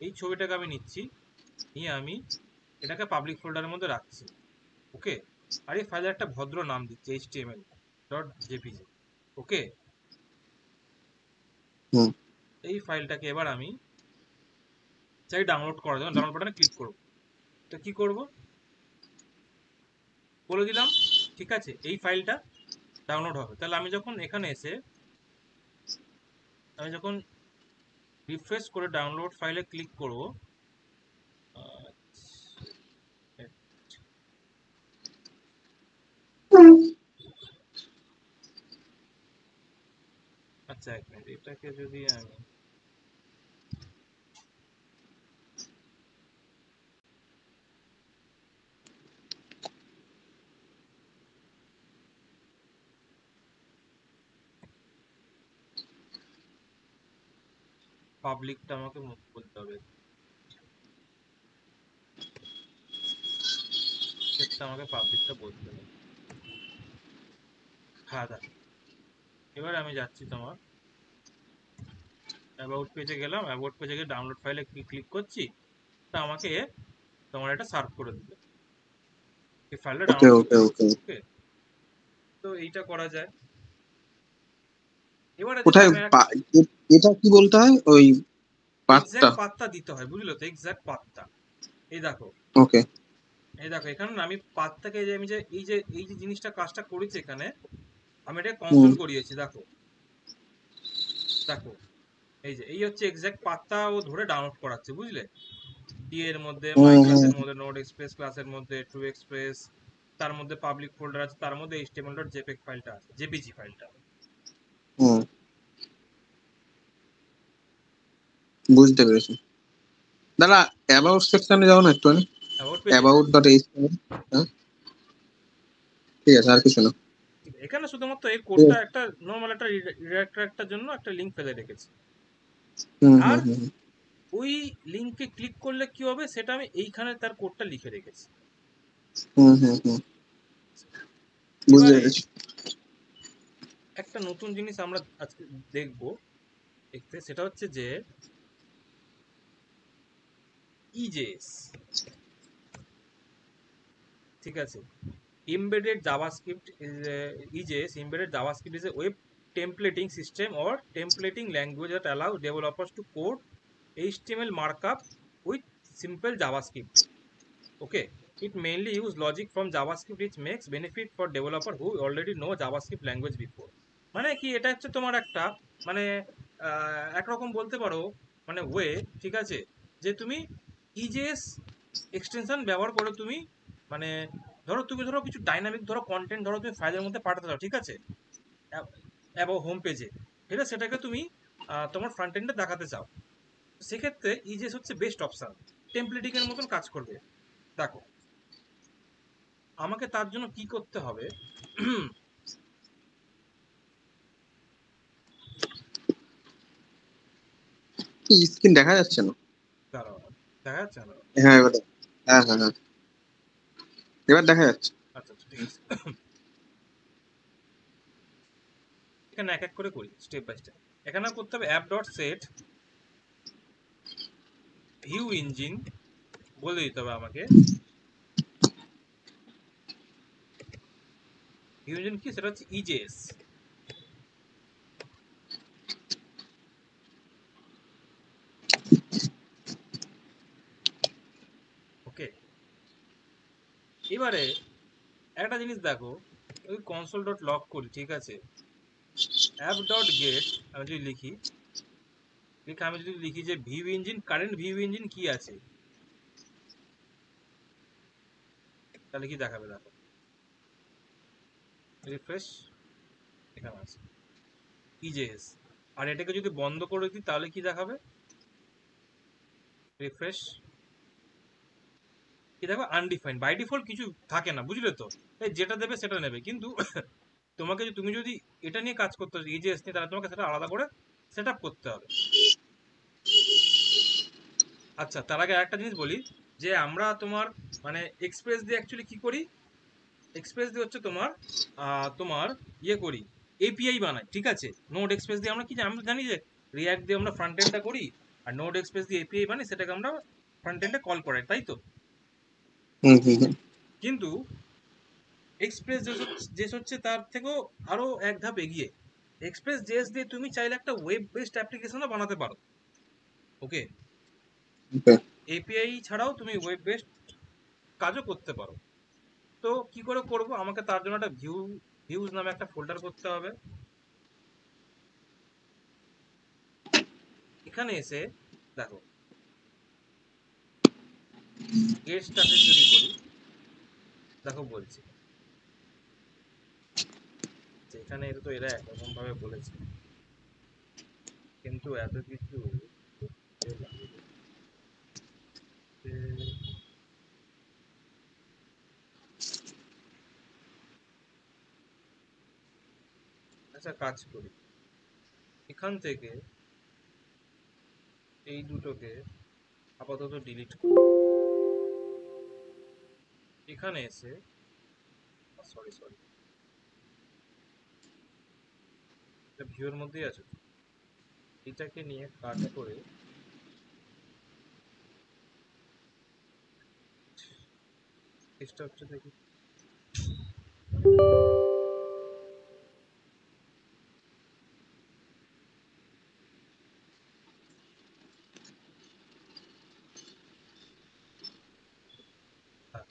এই ছবিটাকে আমি নিচ্ছি, নিয়ে আমি এটাকে পাবলিক ফোল্ডারের মধ্যে রাখছি, ওকে? আর এই ফাইলের একটা ভদ্র নাম দিচ্ছি html.jpg, ওকে? এই ফাইলটাকে এবার আমি চাই ডাউনলোড করার জন্য ডাউনলোড বাটনে ক্লিক করব। তো কি করব বলে দিলাম, ঠিক আছে? এই ফাইলটা ডাউনলোড হবে। তাহলে আমি যখন এখানে এসে আমি যখন রিফ্রেশ করে ডাউনলোড ফাইলে ক্লিক করব, আচ্ছা এক মিনিট, এটাকে যদি আমি পাবলিকটা আমাকে মুভ করতে হবে, আমাকে পাবলিকটা বলতে হবে। হ্যাঁ দেখ, এবার আমি যাচ্ছি তোমার অ্যাবাউট পেজে গেলাম, অ্যাবাউট পেজে গিয়ে ডাউনলোড ফাইলে ক্লিক করছি, তা আমাকে তোমার এটা সার্ভ করে দিবে, এই ফাইলটা ডাউনলোড করতে। ওকে, তো এইটা করা যায়। এবারে কোথায় এটা কি বলতে হয়, ওই এক্সাক্ট পাথটা দিতে হয়, বুঝলো তো? এক্সাক্ট পাথটা এই দেখো, ওকে এই দেখো এখানে না আমি পাত থেকে যে আমি যে এই যে জিনিসটা কাজটা করেছি এখানে, আমি এটা কনসোল করিয়েছি। দেখো দেখো এই হচ্ছে এক্সাক্ট পাতটা ও ধরে ডাউনলোড করাচ্ছে, বুঝলে? ডি এর মধ্যে, মাই ক্লাসের মধ্যে, নোড এক্সপ্রেস ক্লাসের মধ্যে, টু এক্সপ্রেস, তার মধ্যে পাবলিক ফোল্ডার আছে, তার মধ্যে html.jpg ফাইলটা আছে, জেপিজি ফাইলটা। বুঝতে পেরেছি। দাদা অ্যাবাউট সেকশনে যাও না একটুখানি, অ্যাবাউট পেজে about.html। হ্যাঁ, ঠিক আছে, আর কিছু না। এখানে শুধুমাত্র এই ঠিক কোডটা আছে। একটা নর্মাল একটা রিডাইরেক্টরের জন্য একটা লিংক ফেলে রেখেছি। হুম আর হুম হুম ওই লিংকে ক্লিক করলে কি হবে সেটা আমি এইখানে তার কোডটা লিখে রেখেছি। হুম হুম হুম বুঝতে এবারে পেরেছি। একটা নতুন জিনিস আমরা আজকে দেখবো, দেখতে, সেটা হচ্ছে যে ইজেএস, ঠিক আছে? Embedded JavaScript is EJS. Embedded JavaScript is a web templating system or templating language that allows developers to code HTML markup with simple JavaScript. Okay, it mainly use logic from JavaScript, which makes benefit for developer who already know JavaScript language before. মানে কি, এটা হচ্ছে তোমার একটা মানে একরকম বলতে পারো মানে ওয়ে, ঠিক আছে, যে তুমি ইজেএস এক্সটেনশন ব্যবহার করে তুমি মানে ধরো কিছু ডাইনামিক ধরো কন্টেন্ট ধরো তুমি ফাইলের মধ্যে পাঠাতে চাও, ঠিক আছে, এবং হোম পেজে, ঠিক আছে, সেটাকে তুমি তোমার ফ্রন্ট এন্ডে দেখাতে চাও, সেক্ষেত্রে ইজেএস হচ্ছে বেস্ট অপশন, টেমপ্লেটিং এর মতন কাজ করবে। দেখো আমাকে তার জন্য কি করতে হবে, কি স্ক্রিন দেখা যাচ্ছে না? দাঁড়াও, দেখা যাচ্ছে না? হ্যাঁ এবার হ্যাঁ হ্যাঁ হ্যাঁ, এবার দেখা যাচ্ছে। আচ্ছা আচ্ছা, ঠিক আছে। এখানে এক এক করে করি স্টেপ বাই স্টেপ। এখানে করতে হবে app dot set view engine, বলে দিতে হবে আমাকে ভিউ ইঞ্জিন কি, সেটা হচ্ছে ইজেএস। ওকে, এবারে একটা জিনিস দেখো, ওই কনসোল ডট লগ করি, ঠিক আছে, অ্যাপ ডট গেট আমি যদি লিখি, আমি যদি লিখি যে view engine, current view engine কি আছে, তাহলে কি দেখাবে? দেখো রিফ্রেশ, এখানে আছে ইজেএস। আর এটাকে যদি বন্ধ করে দিই তাহলে কি দেখাবে? রিফ্রেশ, কি দেখো আনডিফাইন্ড, বাই ডিফল্ট কিছু থাকে না, বুঝলে তো? এই যেটা দেবে সেটা নেবে, কিন্তু তোমাকে তুমি যদি এটা নিয়ে কাজ করতে চাও ইজেএস নিয়ে, তাহলে তোমাকে সেটা আলাদা করে সেট আপ করতে হবে। আচ্ছা, তার আগে একটা জিনিস বলি, যে আমরা তোমার মানে এক্সপ্রেস দিয়ে অ্যাকচুয়ালি কি করি, এক্সপ্রেস দিয়ে হচ্ছে তোমার তোমার ইয়ে করি, এপিআই বানাই, ঠিক আছে? নোড এক্সপ্রেস দিয়ে আমরা কি আমরা জানি যে রিয়াক্ট দিয়ে আমরা ফ্রন্ট এন্ডটা করি, আর নোড এক্সপ্রেস দিয়ে এপিআই বানাই, সেটাকে আমরা ফ্রন্ট এন্ডে কল করাই, তাই তো? হুম হুম হুম কিন্তু এক্সপ্রেস জেস হচ্ছে তার থেকেও আরো এক ধাপ এগিয়ে। এক্সপ্রেস জেস দিয়ে তুমি চাইলে একটা ওয়েব বেসড অ্যাপ্লিকেশনও বানাতে পারো। ওকে, ওকে। এপিআই ছাড়াও তুমি ওয়েব বেসড কাজও করতে পারো। তো কি করে করব, আমাকে তার জন্য একটা ভিউজ নামে একটা ফোল্ডার করতে হবে। এখানে এসে দেখো গেট স্টার্টেড যদি করি, দেখো বলছি যে এখানে এটা তো এরা একরকম ভাবে বলেছে, কিন্তু এত কিছু করতে লাগে। আচ্ছা কাজ করি, এখান থেকে এই দুটোকে আপাতত ডিলিট করি। এখানে এসে সরি সরি, এটা ভিউর মধ্যেই আছে তো। এটাকে নিয়ে কাট করে চেষ্টা হচ্ছে দেখি। হ্যাঁ,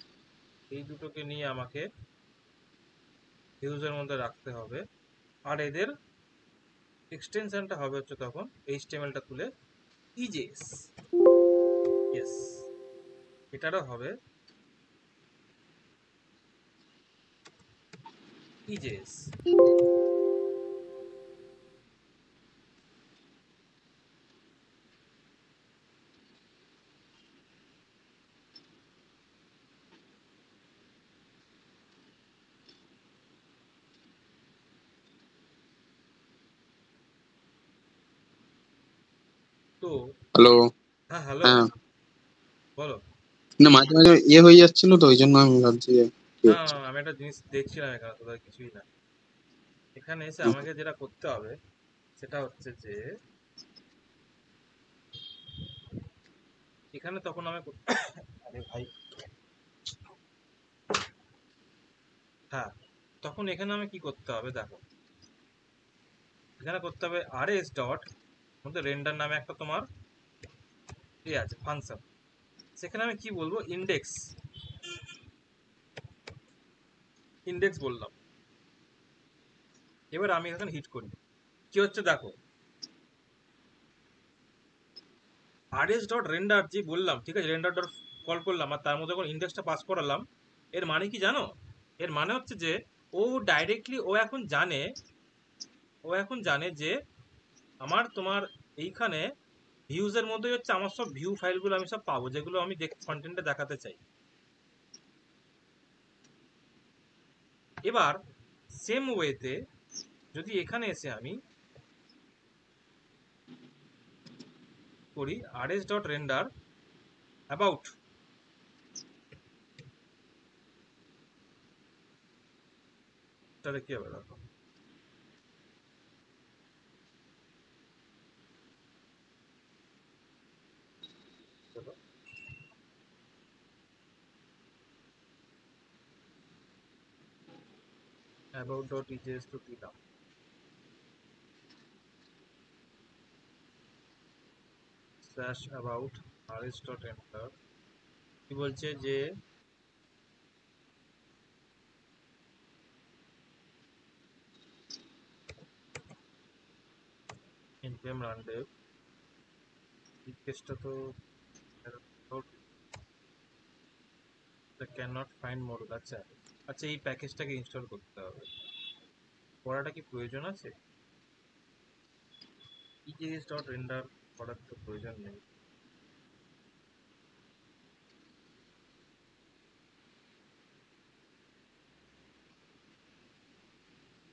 এই দুটোকে নিয়ে আমাকে হিউজের মধ্যে রাখতে হবে, আর এদের এক্সটেনশনটা হবে হচ্ছে তখন এইচটিএমএলটা তুলে ইজেএস। ইয়েস, এটারও হবে ইজেএস। তো হ্যালো। হ্যাঁ, হ্যালো, হ্যাঁ, বলো। না মাঝে মাঝে হয়ে যাচ্ছিল তো ওই জন্য আমি ভাবছি যে কি না, হচ্ছে। আমি একটা জিনিস দেখছিলাম এখানে, তোদের কিছুই না। এখানে এসে হুম। আমাকে যেটা করতে হবে সেটা হচ্ছে যে এখানে তখন আমি আরে ভাই, হ্যাঁ, তখন এখানে আমি কি করতে হবে দেখো, এখানে করতে হবে আরএস ডট মধ্যে রেন্ডার নামে একটা তোমার আছে ফাংশন। সেখানে আমি কি বলবো, ইন্ডেক্স, ইন্ডেক্স বললাম। এবার আমি এখানে হিট করি, কি হচ্ছে দেখো, আরএস ডট রেন্ডার যে বললাম, ঠিক আছে, রেন্ডার ডট কল করলাম আর তার মধ্যে যখন ইন্ডেক্সটা পাস করালাম, এর মানে কি জানো? এর মানে হচ্ছে যে ও ডাইরেক্টলি ও এখন জানে যে আমার তোমার এইখানে ভিউজের মধ্যে হচ্ছে আমার সব ভিউ ফাইলগুলো আমি সব পাবো, যেগুলো আমি কন্টেন্টে দেখাতে চাই। এবার সেম ওয়েতে যদি এখানে এসে আমি করি আরএস ডট রেন্ডার অ্যাবাউট, তাহলে কি হবে দেখো, অ্যাবাউট ডট ইজেস তো দিলাম, slash about RS dot render, কি বলছে যে npm rundev, এই কেসটা তো ক্যান নট ফাইন্ড মডুল। আচ্ছা, আচ্ছা, এই প্যাকেজটাকে ইনস্টল করতে হবে, করাটা কি প্রয়োজন আছে? ইজেস ডট রেন্ডার করার তো প্রয়োজন নেই।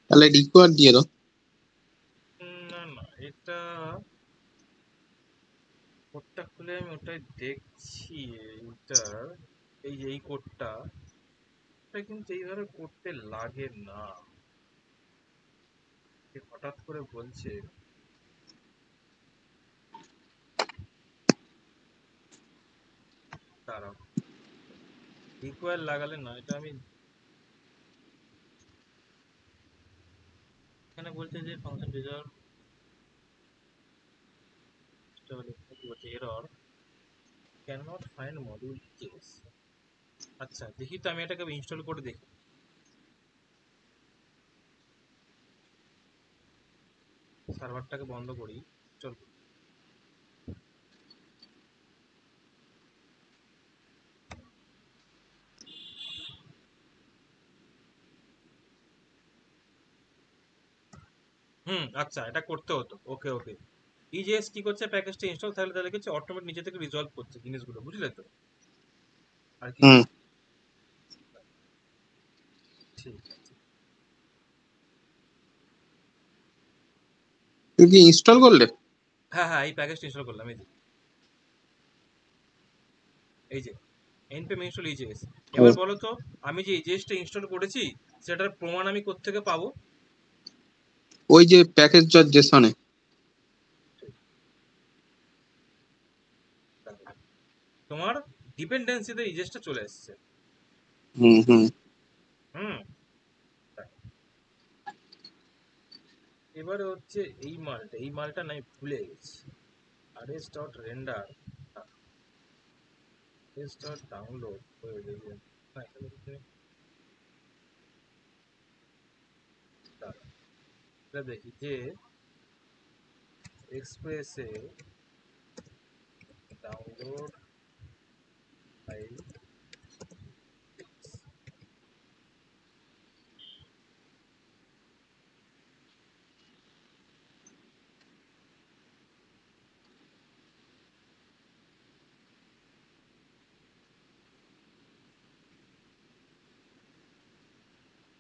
তাহলে রিকোয়ার দিয়ে দাও। না না, এটা কোডটা খুলে আমি ওটাই দেখছি। এইটার এই কোডটা, এটা কিন্তু এইভাবে করতে লাগে না। এ হঠাৎ করে বলছে, দাঁড়াও, রিকোয়ার লাগালে না, এটা আমি এখানে বলছে যে ফাংশন রিজার্ভ, কি বলছে, error can not find module case. আচ্ছা, দেখি তো, আমি এটাকে ইনস্টল করে দেখি। সার্ভারটাকে বন্ধ করি, চল। আচ্ছা, এটা করতে হতো, ওকে ওকে। ইজেএস কি করছে, প্যাকেজটা ইনস্টল, তাহলে তাহলে কিছু অটোমেটিক নিজে থেকে রিজলভ করছে জিনিসগুলো, বুঝলে তো? আর কিছু হুম। না। ঠিক আছে। তুই কি ইনস্টল করলে? হ্যাঁ হ্যাঁ, এই প্যাকেজটা ইনস্টল করলাম, এই যে npm install EJS। ও, এবার বলো তো, আমি যে EJS-টা ইনস্টল করেছি সেটার প্রমাণ আমি কোত্থেকে পাবো? ওই যে প্যাকেজ ডট জেসনে। তোমার ডিপেন্ডেন্সিতে EJS-টা চলে এসেছে। হুম হুম। হুম এবারে হচ্ছে এই মালটা নাই, ভুলে গেছি। rs dot render, rs dot download হয়ে যাবে। না, এখানে কিছু দাঁড়া, এটা দেখি যে এক্সপ্রেসে ডাউনলোড ফাইল।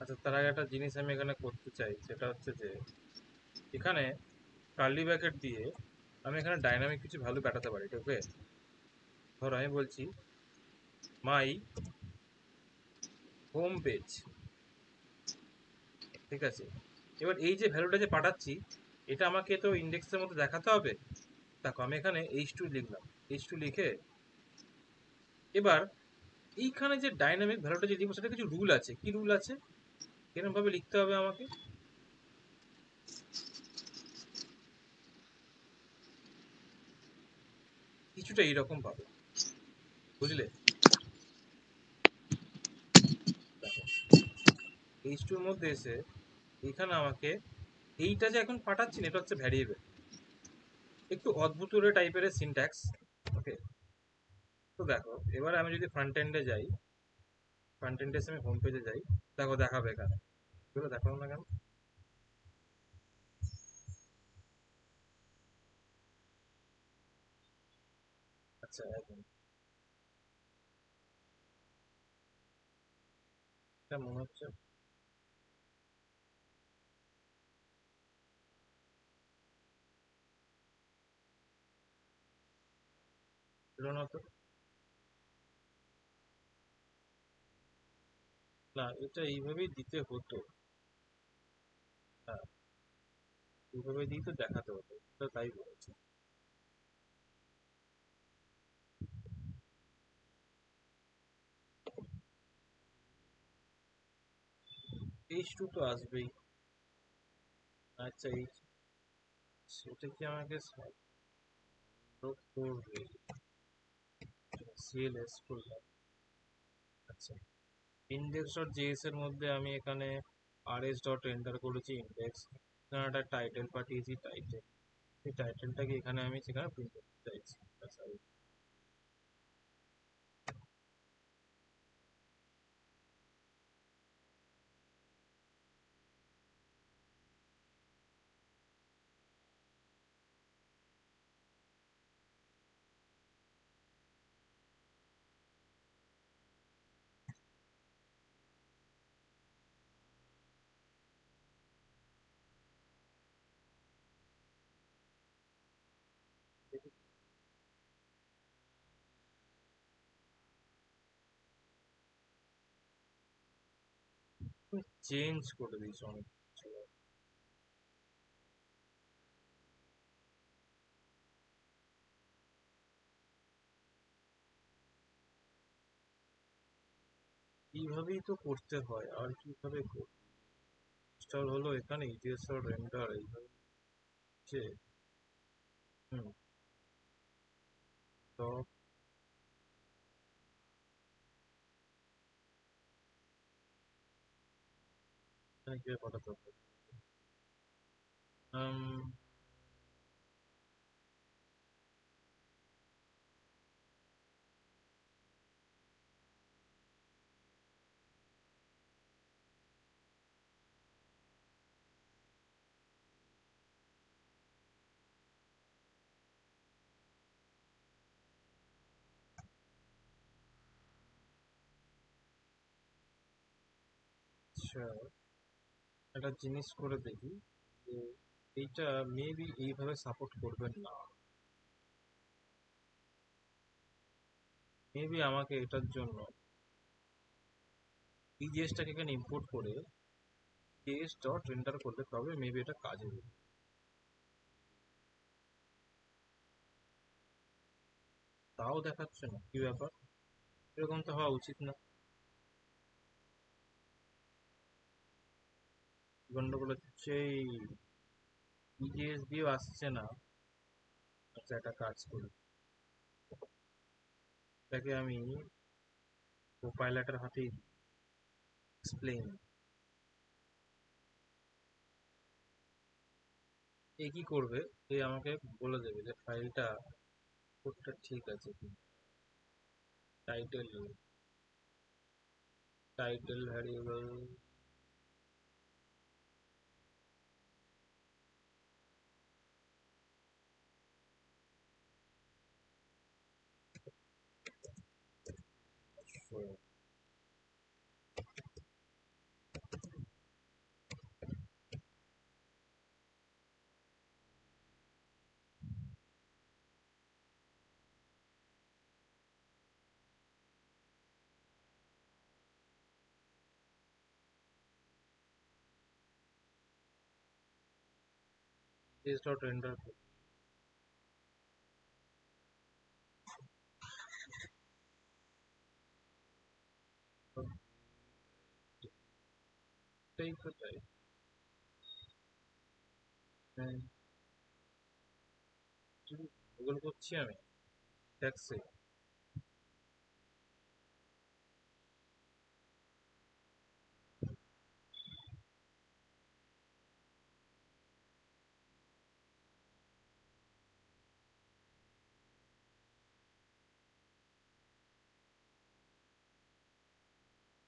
আচ্ছা, তার আগে একটা জিনিস আমি এখানে করতে চাই, সেটা হচ্ছে যে এখানে কার্লি ব্র্যাকেট দিয়ে আমি এখানে ডাইনামিক কিছু ভ্যালু পাঠাতে পারি, ঠিক আছে? ধরো আমি বলছি মাই হোম পেজ, ঠিক আছে? এবার এই যে ভ্যালুটা যে পাঠাচ্ছি, এটা আমাকে তো ইন্ডেক্সের মধ্যে দেখাতে হবে। দেখো আমি এখানে H2 লিখলাম, H2 লিখে এবার এইখানে যে ডাইনামিক ভ্যালুটা যে দিব, সেটা কিছু রুল আছে। কি রুল আছে? কিরকম ভাবে লিখতে হবে আমাকে? কিছুটা এইরকম ভাবে, বুঝলে? দেখো H2 এর মধ্যে এসে এখানে আমাকে এইটা যে এখন পাঠাচ্ছি না, এটা হচ্ছে ভ্যারিয়েবল। একটু অদ্ভুত টাইপের সিনট্যাক্স, ওকে? তো দেখো এবার আমি যদি ফ্রন্ট এন্ডে যাই, ফ্রন্ট এন্ডে এসে আমি হোম পেজে যাই, দেখো দেখাবে এখানে। এগুলো দেখাবো না কেন? আচ্ছা, এক মিনিট, এটা মনে হচ্ছে ছিল না তো। না, এটা এইভাবেই দিতে হতো। হ্যাঁ, এইভাবে দিই তো দেখাতে হতো, তো তাই বলেছি। H2 তো আসবেই। আচ্ছা, এই সেটা কি আমাকে সাপোর্ট করবে? CLS করলাম। আচ্ছা, ইন্ডেক্স ডট জেএস এর মধ্যে আমি এখানে rs ডট এন্টার করেছি ইন্ডেক্স, এখানে একটা টাইটেল পাঠিয়েছি টাইটেল। এই টাইটেলটাকে এখানে আমি সেখানে প্রিন্ট করতে চাইছি। আচ্ছা, চেঞ্জ করে দিয়েছি অনেক কিছু। এইভাবেই তো করতে হয়, আর কিভাবে ইনস্টল হলো এখানে ইটিএস রেন্ডার এইভাবে হচ্ছে। হুম, তো এখানে কিভাবে পাঠাতে হবে? আচ্ছা, একটা জিনিস করে দেখি যে এইটা মেবি এইভাবে সাপোর্ট করবেন না। মেবি আমাকে এটার জন্য এই জিএসটাকে এখানে ইম্পোর্ট করে জেএস ডট রেন্ডার করলে তবে মেবি এটা কাজে দেবে। তাও দেখাচ্ছে না, কি ব্যাপার? এরকম তো হওয়া উচিত না। গন্ডগোল হচ্ছে, ইজিএস দিয়েও আসছে না। আচ্ছা, একটা কাজ করি, এটাকে আমি কোপাইলটের হাতে এক্সপ্লেন এ কি করবে, এ আমাকে বলে দেবে যে ফাইলটা কোডটা ঠিক আছে কি। Title, title variable, is dot render এটাই তো চাই। হ্যাঁ, গুগল করছি আমি ট্যাক্সে।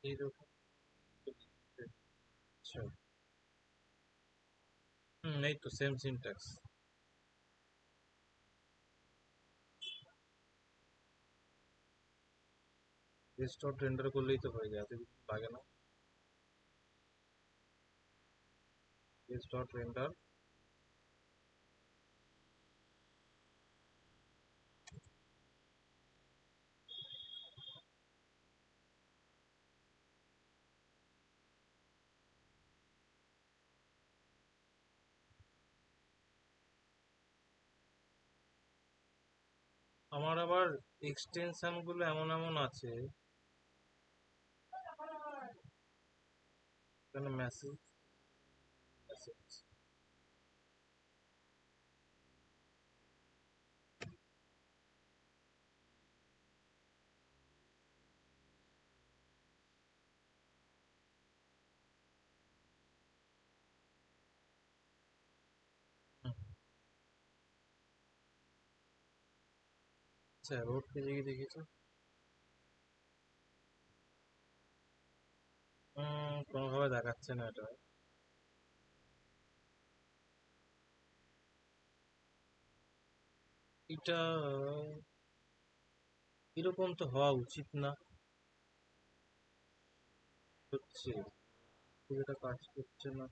এইরকম, আচ্ছা। এই তো same syntax. is dot render করলেই তো হয়ে যায়, এত কিছু লাগে না। is dot render আমার আবার এক্সটেনশন গুলো এমন এমন আছে, এখানে মেসেজ মেসেজ আচ্ছা রোড পেজে গিয়ে দেখি তো। কোনোভাবে দেখাচ্ছে না এটা। এটা এরকম তো হওয়া উচিত না, হচ্ছে এটা কাজ করছে না।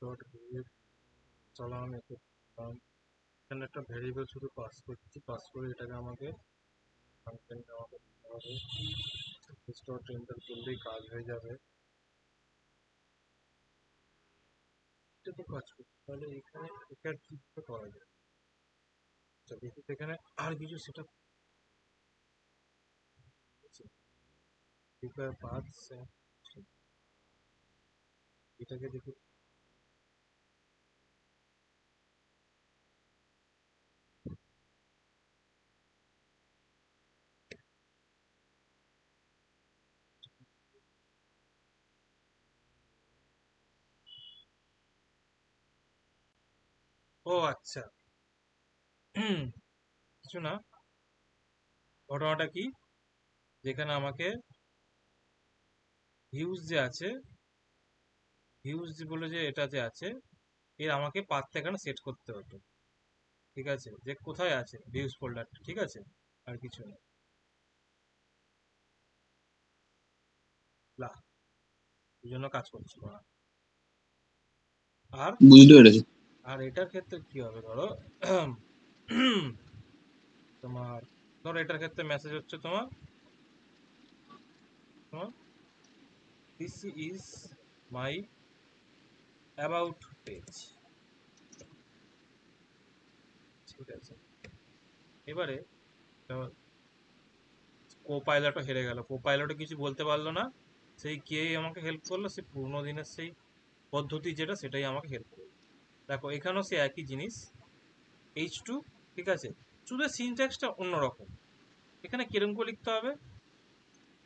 ডট চালাও আমি একটু, এখানে একটা ভেরিয়েবল শুধু পাস করছি, পাস করে এটাকে আমাকে ফাংশন আমাকে দিতে হবে। স্টোর টেন্ডার করলেই কাজ হয়ে যাবে। এটা তো কাজ করছে, তাহলে এখানে এটা কি করে করা যায়। আচ্ছা দেখি তো এখানে আর কিছু সেটা রিকোয়ার পাথস, এটাকে দেখি। ও আচ্ছা, কিছু না, ঘটনাটা কি, যেখানে আমাকে হিউজ যে আছে, হিউজ বলে যে এটা যে আছে, এর আমাকে পাথটা এখানে সেট করতে হতো। ঠিক আছে, যে কোথায় আছে ভিউজ ফোল্ডারটা, ঠিক আছে, আর কিছু না। লা, এই জন্য কাজ করছিল না। আর বুঝতে পেরেছি। আর এটার ক্ষেত্রে কি হবে ধরো, তোমার ধরো এটার ক্ষেত্রে মেসেজ হচ্ছে তোমার, তোমার this is my about page. ঠিক আছে, এবারে কো-পাইলটও হেরে গেল, কো-পাইলটও কিছু বলতে পারলো না, সেই কে আমাকে হেল্প করলো, সে পুরোনো দিনের সেই পদ্ধতি যেটা সেটাই আমাকে হেল্প করলো। দেখো এখানেও সে একই জিনিস, H2, ঠিক আছে, শুধু সিনট্যাক্সটা অন্যরকম। এখানে কিরকম করে লিখতে হবে,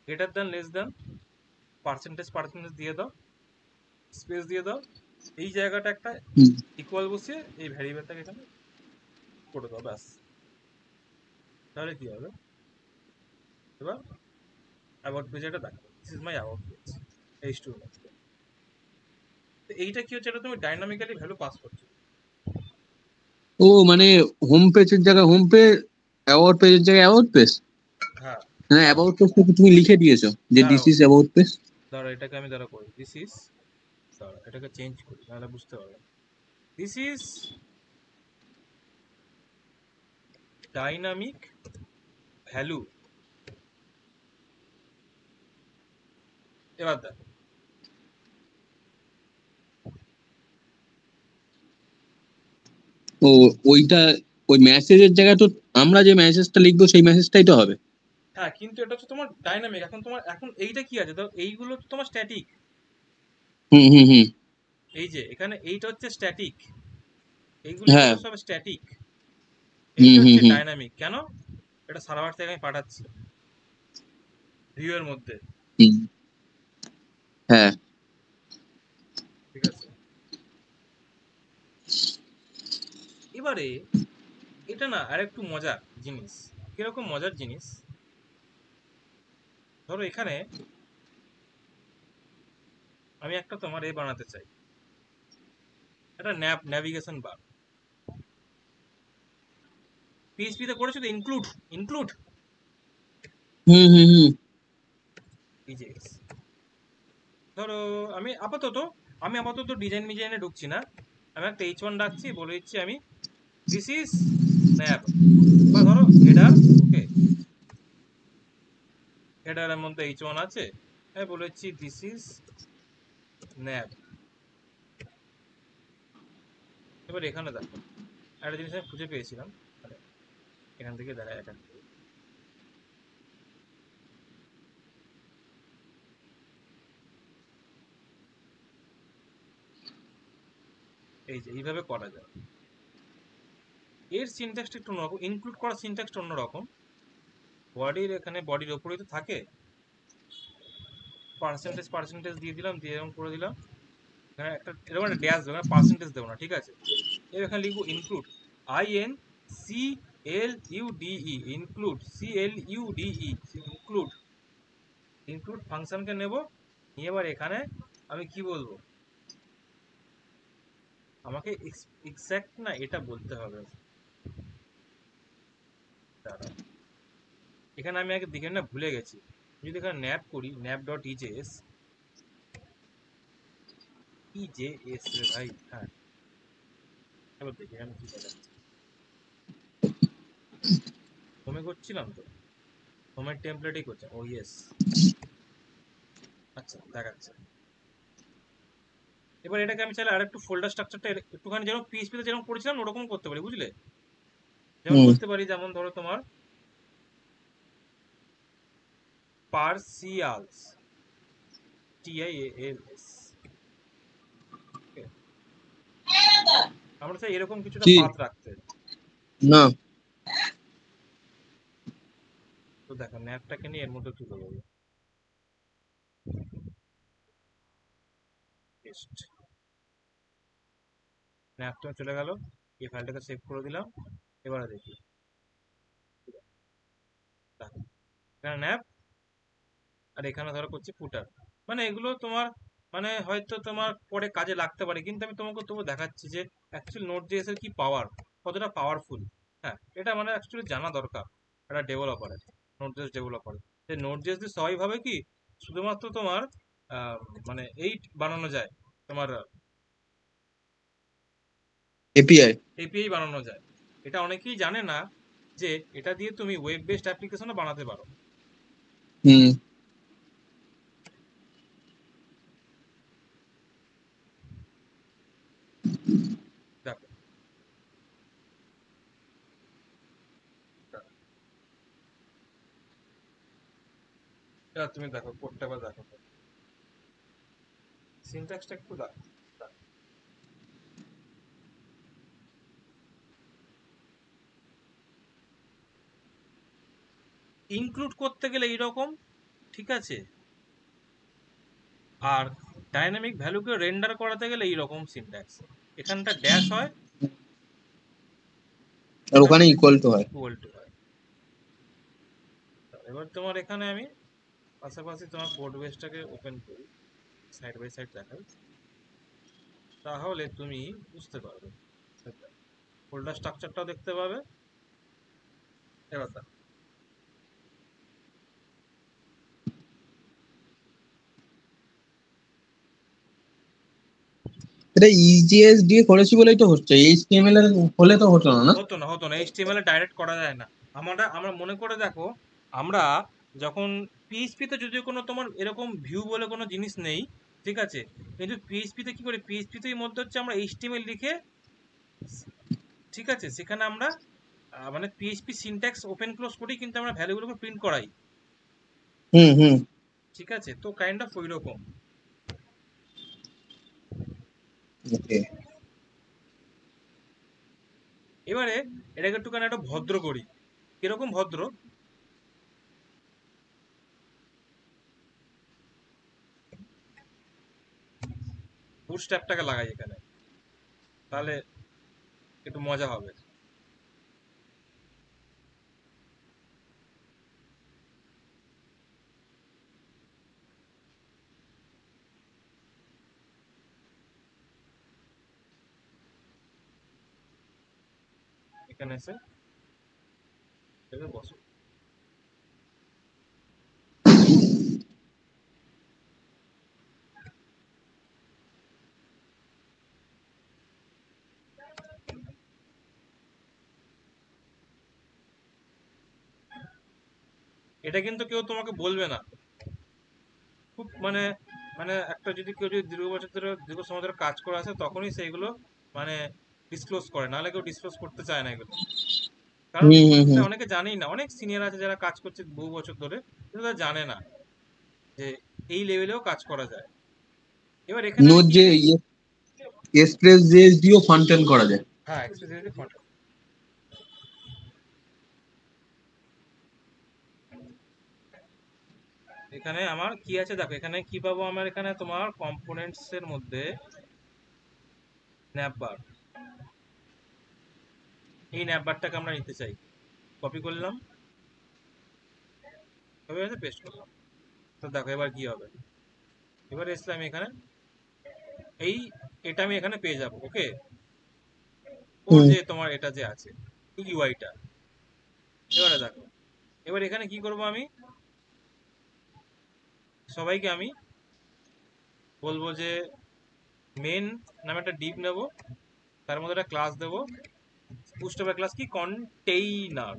greater than less than, percentage percentage দিয়ে দাও, স্পেস দিয়ে দাও, এই জায়গাটা একটা ইকুয়াল বসিয়ে এই ভ্যারিয়েবলটাকে এখানে করে দাও, ব্যাস। তাহলে কি হবে, এবার অ্যাবাউট পেজ এটা দেখো, this is my about page H2 এর মধ্যে। তো এইটা কি হচ্ছে, এটা তুমি ডাইনামিক্যালি ভ্যালু পাস করছো। ও মানে হোম পেজের জায়গায় হোম পেজ, অ্যাবাউট পেজের জায়গায় অ্যাবাউট পেজ, হ্যাঁ, না দাঁড়াও অ্যাবাউট পেজ তুমি লিখে দিয়েছো যে দিস দাঁড়াও ইজ অ্যাবাউট পেজ। দাঁড়াও, এটাকে আমি করি, দিস ইজ, দাঁড়াও এটাকে চেঞ্জ করি তাহলে বুঝতে পারবে। This is dynamic value. এবার দেখো, ও ওইটা ওই মেসেজের জায়গায় তো আমরা যে মেসেজটা লিখবো সেই মেসেজটাই তো হবে। হ্যাঁ কিন্তু এটা হচ্ছে তোমার ডাইনামিক। এখন তোমার এখন এইটা কি আছে, তো এইগুলো তো তোমার স্ট্যাটিক। হুম হুম হুম। এই যে এখানে এইটা হচ্ছে স্ট্যাটিক, এইগুলো হ্যাঁ। হলো সব স্ট্যাটিক, হুম এইটা হুম হচ্ছে হুম ডাইনামিক। কেন, এটা সার্ভার থেকে আমি পাঠাচ্ছি ভিউ এর মধ্যে, হুম। হ্যাঁ। ঠিক আছে। এবারে এটা না আর একটু মজার জিনিস। কিরকম মজার জিনিস, ধরো এখানে আমি একটা তোমার বানাতে চাই, একটা ন্যাভিগেশন বার। পিএইচপি তে করেছো তো ইনক্লুড, ইনক্লুড হুম হুম হুম ইজেস। ধরো আমি আপাতত ডিজাইন মিজাইনে ঢুকছি না, আমি একটা H1 ডাকছি, বলে দিচ্ছি আমি দিস ইজ ন্যাব, বা ধরো হেডার, ওকে, হেডারের মধ্যে H1 আছে, আমি বলেছি দিস ইজ ন্যাব। এবার এখানে দেখো একটা জিনিস আমি খুঁজে পেয়েছিলাম, মানে এখান থেকে দেখা এখান থেকে, এই যে এইভাবে করা যায়। এর সিনট্যাক্সটা একটু অন্যরকম, ইনক্লুড করার সিনট্যাক্সটা অন্যরকম। বডির এখানে বডির ওপরেই তো থাকে, পার্সেন্টেজ পার্সেন্টেজ দিয়ে দিলাম, দিয়ে এরকম করে দিলাম, এখানে একটা এরকম একটা ড্যাশ দেবো, পার্সেন্টেজ দেবো না, ঠিক আছে। এবার এখানে লিখবো include, INCLUDE, include, CLUDE, include. Include ফাংশনকে নেব, নিয়ে এবার এখানে আমি কি বলবো, আমাকে এক্সাক্ট না এটা বলতে হবে। দাঁড়াও, এখানে আমি আগে দেখে না ভুলে গেছি, যদি এখানে ন্যাপ করি, ন্যাপ ডট ইজেএস, ইজেএস রে ভাই, হ্যাঁ এবার দেখি আমি কি দেখাচ্ছি। হোমে করছিলাম তো, হোমের টেমপ্লেটেই করছি, ও ইয়েস, আচ্ছা দেখাচ্ছে। এবার এটাকে আমি চাইলে আরেকটু ফোল্ডার স্ট্রাকচারটা একটুখানি যেরকম পিএইচপি তে যেরকম করেছিলাম ওরকম করতে পারি, বুঝলে। যেমন হুম। বলতে পারি, যেমন ধরো তোমার পার্সিয়ালস, TIALS, আমরা চাই এরকম কিছুটা কি পাথ রাখতে। না। তো দেখো ন্যাপটাকে নিয়ে এর মধ্যে তুলে দেবো, পেস্ট, ন্যাপটা চলে গেল, এই ফাইলটাকে সেভ করে দিলাম। এবারে দেখি, দেখো এখানে ন্যাপ, আর এখানে ধরো করছি ফুটার। মানে এগুলো তোমার মানে হয়তো তোমার পরে কাজে লাগতে পারে, কিন্তু আমি তোমাকে তবু দেখাচ্ছি যে অ্যাকচুয়ালি নোট জেএস এর কি পাওয়ার, কতটা পাওয়ারফুল। হ্যাঁ এটা মানে অ্যাকচুয়ালি জানা দরকার একটা ডেভেলপারের, নোট জেএস ডেভেলপার। যে নোট জেএস দিয়ে সবাই ভাবে কি শুধুমাত্র তোমার আহ, মানে বানানো যায়, তোমার এপিআই। এপিআই বানানো যায়। এটা অনেকেই জানে না যে এটা দিয়ে তুমি ওয়েব বেসড অ্যাপ্লিকেশনও বানাতে পারো। হুম। দেখো এবার তুমি দেখো কোডটা, এবার দেখো সিনট্যাক্সটা একটু দেখো। ইনক্লুড করতে গেলে এইরকম, ঠিক আছে, আর ডাইনামিক ভ্যালুকে রেন্ডার করাতে গেলে এইরকম সিনট্যাক্স। এখানটা ড্যাশ হয়, আর ওখানে ওখানটা ইকুয়াল টু হয়। ইকুয়াল টু হয়। এবার তোমার এখানে আমি পাশাপাশি তোমার কোড বেসটাকে ওপেন করি, সাইড বাই সাইড দেখাই, তাহলে তুমি বুঝতে পারবে, ফোল্ডার স্ট্রাকচারটাও দেখতে পাবে। এবার দেখো, এটা ইজিএস দিয়ে করেছি বলেই তো হচ্ছে, এইচটিএমএল এর হলে তো হতো না, না? হতো না এইচটিএমএল এ ডাইরেক্ট করা যায় না। আমরা আমরা মনে করে দেখো, আমরা যখন পিএইচপি তে যদিও কোনো তোমার এরকম ভিউ বলে কোনো জিনিস নেই, ঠিক আছে, কিন্তু পিএইচপি তে কি করে, পিএইচপি তে মধ্যে হচ্ছে আমরা এইচটিএমএল লিখে, ঠিক আছে, সেখানে আমরা মানে পিএইচপি সিনট্যাক্স ওপেন ক্লোজ করেই কিন্তু আমরা ভ্যালুগুলোকে প্রিন্ট করাই, হুম হুম। ঠিক আছে, তো কাইন্ড অফ ওই রকম। ওকে। এবারে এটাকে একটুখানি একটা ভদ্র করি। কিরকম ভদ্র, বুটস্ট্র্যাপটাকে লাগাই এখানে, তাহলে একটু মজা হবে। এখানে এসে এখানে বসো। এটা কিন্তু কেউ তোমাকে বলবে না, খুব মানে, মানে একটা যদি কেউ যদি দীর্ঘ বছর ধরে দীর্ঘ সময় ধরে কাজ করে আসে তখনই সেইগুলো মানে ডিসক্লোজ করে, নাহলে কেউ ডিসক্লোজ করতে চায় না এগুলো। কারণ হুম হুম এটা হুম। অনেকে জানেই না, অনেক সিনিয়র আছে যারা কাজ করছে বহু বছর ধরে, কিন্তু তারা জানে না যে এই লেভেলেও কাজ করা যায়। এবার এখানে আমি নোট কি যে কি, এক্সপ্রেস জেএস দিয়েও ফ্রন্ট এন্ড করা যায়। হ্যাঁ এক্সপ্রেস ফটো, এখানে আমার কি আছে দেখো, এখানে কি পাবো, আমার এখানে তোমার কম্পোনেন্টস এর মধ্যে ন্যাপবার, এই ন্যাপবারটাকে আমরা নিতে চাই, কপি করলাম, এবার পেস্ট করলাম। তো দেখো এবার কি হবে, এবার এসলাম এখানে, এই এটা আমি এখানে পেয়ে যাবো, ওকে, ওর হুম যে তোমার এটা যে আছে ইউআইটা। এবারে দেখো, এবার এখানে কি করব, আমি সবাইকে আমি বলবো যে মেন নামে একটা ডিপ নেব, তার মধ্যে একটা ক্লাস দেবো, বুস্টআপের ক্লাস কি কন্টেইনার,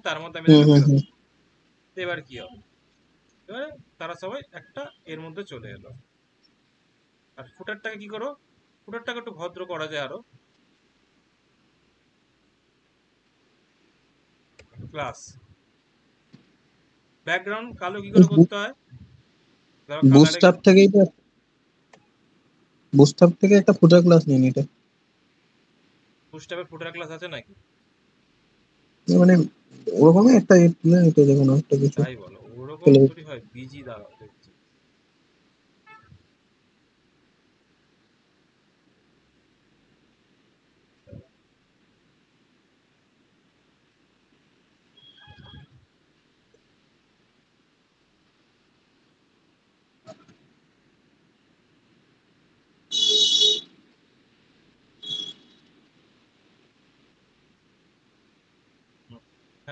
তার মধ্যে আমি হুম এদেরকে হুম ফেরত হুম। দেবো। তো এবার কি হবে, এবারে তারা সবাই একটা এর মধ্যে চলে এলো। আর ফুটারটাকে কি করো, ফুটারটাকে একটু ভদ্র করা যায় আরো, ক্লাস ব্যাকগ্রাউন্ড কালো কি করে করতে হয়, ধরো কালারে, বুস্টআপ থেকেই তো, বুস্টআপ থেকে একটা ফুটার ক্লাস নিয়ে নিতে, বুস্টআপের ফুটার ক্লাস আছে নাকি? মানে ওরকমই একটা তুলে নিতে, যে কোনো একটা কিছু তাই বলো, ওরকম চলে যেত। তৈরি হয়, বিজি দাঁড়াও দেখছি।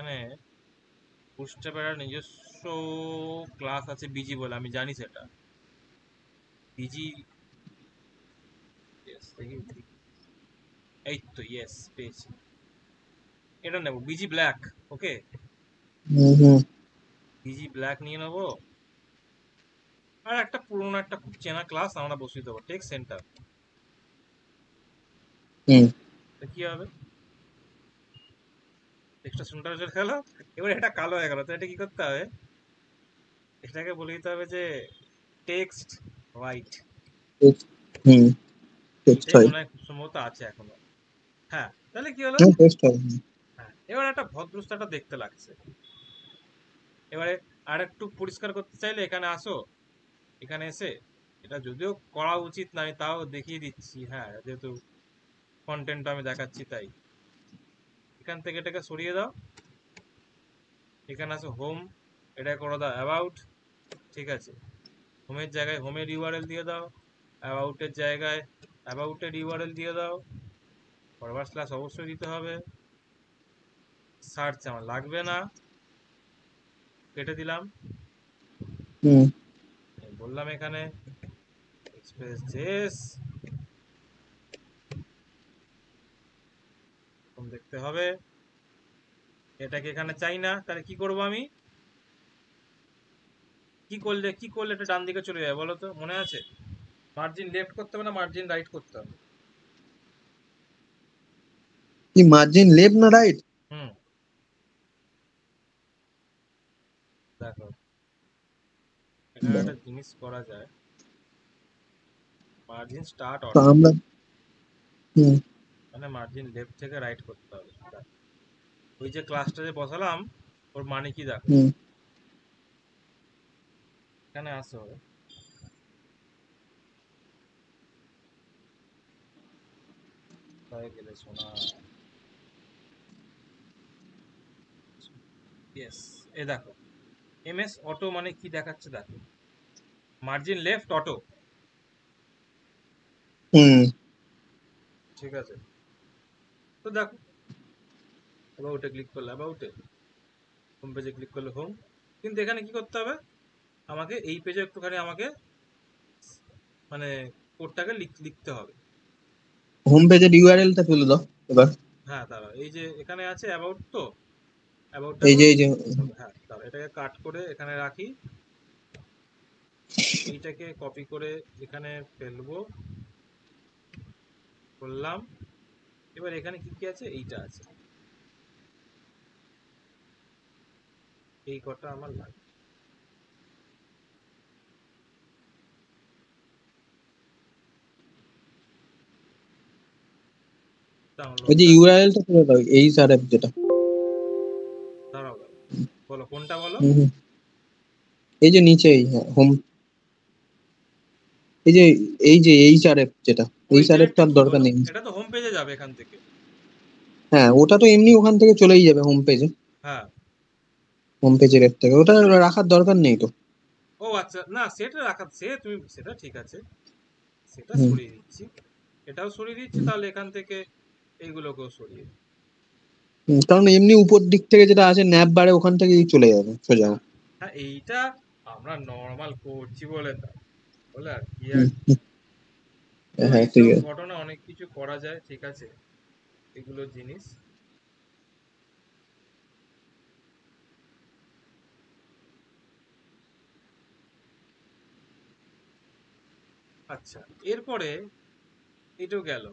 এখানে বুস্ট্র্যাপের একটা নিজস্ব ক্লাস আছে বিজি বলে, আমি জানি সেটা, বিজি, এই তো ইয়েস পেয়েছি, এটা নেব বিজি ব্ল্যাক, ওকে, হুম হুম বিজি ব্ল্যাক নিয়ে নেবো। আর একটা পুরোনো একটা খুব চেনা ক্লাস আমরা বসিয়ে দেবো, টেক সেন্টার, হুম। কি হবে, টেক্সটা সেন্টার চলে গেল। এবার এটা কালো হয়ে গেল, তো এটা কি করতে হবে, এটাকে বলে দিতে হবে যে টেক্সট হোয়াইট, হুম টেক্সট এটাই হয়, মনে হয় খুব সম্ভবত আছে এখনো। হ্যাঁ, তাহলে কি হলো? হ্যাঁ টেক্সট হয়। হ্যাঁ, এবার একটা ভদ্রস্থাটা দেখতে লাগছে। এবারে আর একটু পরিষ্কার করতে চাইলে এখানে আসো, এখানে এসে এটা যদিও করা উচিত না, আমি তাও দেখিয়ে দিচ্ছি। হ্যাঁ, যেহেতু কন্টেন্ট আমি দেখাচ্ছি তাই এখান থেকে এটাকে সরিয়ে দাও, এখানে আসো হোম, এটা করে দাও অ্যাবাউট, ঠিক আছে। হোমের জায়গায় হোমের ইউআরএল দিয়ে দাও, অ্যাবাউটের জায়গায় অ্যাবাউটের ইউআরএল দিয়ে দাও, ফরওয়ার্ড স্ল্যাশ অবশ্যই দিতে হবে। সার্চ আমার লাগবে না, কেটে দিলাম। হুম বললাম এখানে এক্সপ্রেস জেএস দেখতে হবে, এটাকে এখানে চাই না, তাহলে কি করব আমি? কি করলে এটা ডান দিকে চলে যাবে বলো তো, মনে আছে? মার্জিন লেফট করতে হবে না মার্জিন রাইট করতে হবে? কি মার্জিন লেফট না রাইট? হুম, দেখো এখানে একটা জিনিস করা যায়, মার্জিন স্টার্ট তো অটো, আমরা হুম মানে মার্জিন লেফট থেকে রাইট করতে হবে। ওই যে ক্লাসটা যে বসালাম ওর মানে কি দেখো, হুম এখানে আসো, কোথায় গেলে শোনা, ইয়েস, এ দেখো এমএস অটো মানে কি দেখাচ্ছে দেখো, মার্জিন লেফট অটো, হুম ঠিক আছে। তো দেখো অ্যাবাউটে ক্লিক করলে অ্যাবাউটে, হোম পেজে ক্লিক করলে হোম, কিন্তু এখানে কি করতে হবে, আমাকে এই পেজে একটুখানি আমাকে মানে কোডটাকে লিখতে হবে। হোম পেজের ইউআরএলটা তুলে দাও এবার। হ্যাঁ, দাঁড়াও, এই যে এখানে আছে অ্যাবাউট, তো এই অ্যাবাউটটাকে, যে এই যে হ্যাঁ দাঁড়াও এটাকে কাট করে এখানে রাখি, এইটাকে কপি করে এখানে ফেলবো, করলাম। এবার এখানে কি কি আছে, এইটা আছে, এই কটা আমার লাগবে। ওই যে ডাউনলোডটা, ইউআরএলটা তুলে দাও, এই সারের যেটা। দাঁড়াও দাঁড়াও, বলো কোনটা বলো। হুম হুম। এই যে নিচে এই হোম, এই যে এইচআরএফ যেটা, এইচআরএফটা এইচআরএফটা আর কি দরকার বলো, নেই। এটা তো হোম পেজে যাবে এখান থেকে। হ্যাঁ ওটা তো এমনি ওখান থেকে চলেই যাবে হোম পেজে, হ্যাঁ, হোম পেজের এর থেকে ওটা রাখার দরকার নেই তো। ও আচ্ছা, না সেটা রাখা, সে তুমি সেটা ঠিক আছে, সেটা হুম সরিয়ে দিচ্ছি, এটাও সরিয়ে দিচ্ছি, হুম, তাহলে এখান থেকে এইগুলোকেও সরিয়ে দিই। কারণ এমনি উপর দিক থেকে যেটা আছে ন্যাপ বারে ওখান থেকেই চলে যাবে সোজা। হ্যাঁ, হ্যাঁ এইটা আমরা নর্মাল করছি বলে তা, বলে আর কি হুম আছে। হুম, তো হ্যাঁ ঠিক এইসব আছে। ঘটনা অনেক কিছু করা যায়, ঠিক আছে, এগুলো জিনিস। আচ্ছা, এরপরে এটাও গেল,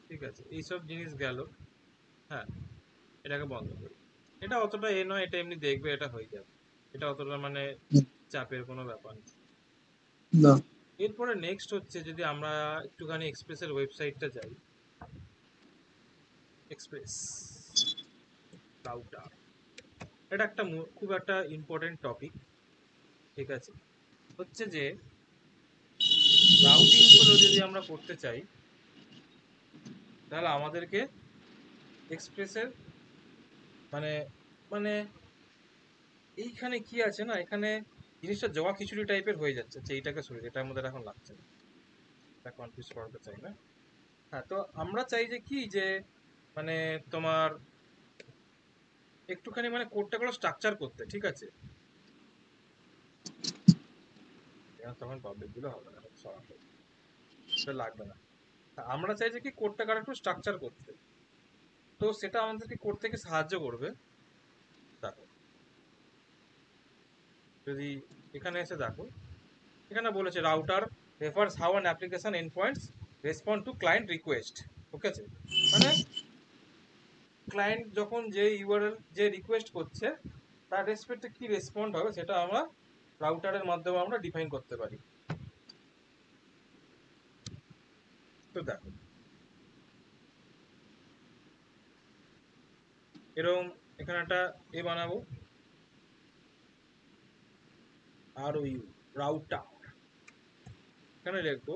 ঠিক আছে, এইসব জিনিস গেল। হ্যাঁ, এটাকে বন্ধ করি, এটা অতটা এ নয়, এটা এমনি দেখবে, এটা হয়ে যাবে, এটা অতটা মানে হুম, চাপের কোনো ব্যাপার নেই। না এরপরে নেক্সট হচ্ছে যদি আমরা একটুখানি এক্সপ্রেসের ওয়েবসাইটটা যাই, এক্সপ্রেস রাউটার, এটা একটা খুব একটা ইম্পর্টেন্ট টপিক, ঠিক আছে। হচ্ছে যে রাউটিং গুলো যদি আমরা করতে চাই তাহলে আমাদেরকে এক্সপ্রেসের মানে মানে এইখানে কি আছে না, এখানে জিনিসটা জবা খিচুড়ি টাইপের হয়ে যাচ্ছে, যে এইটাকে সরি, এটা আমাদের এখন লাগছে না, এটা কনফিউজ করাতে চাই না। হ্যাঁ, তো আমরা চাই যে কি যে মানে তোমার একটুখানি মানে কোডটা করে স্ট্রাকচার করতে, ঠিক আছে, তখন পাবলিক গুলো হবে না, সরাসরি এটা লাগবে না। তা আমরা চাই যে কি কোডটা কার একটু স্ট্রাকচার করতে, তো সেটা আমাদেরকে কোড থেকে সাহায্য করবে। দেখো যদি এখানে এসে দেখো, এখানে বলেছে router refers how an application endpoints respond to client request, okay আছে, মানে ক্লায়েন্ট যখন যে ইউআরএল যে রিকোয়েস্ট করছে তার রেসপেক্টে কি রেসপন্ড হবে সেটা আমরা রাউটারের মাধ্যমে আমরা ডিফাইন করতে পারি। তো দেখো এরকম এখানে একটা এ বানাবো, আর ওই রাউটার এখানে লিখবো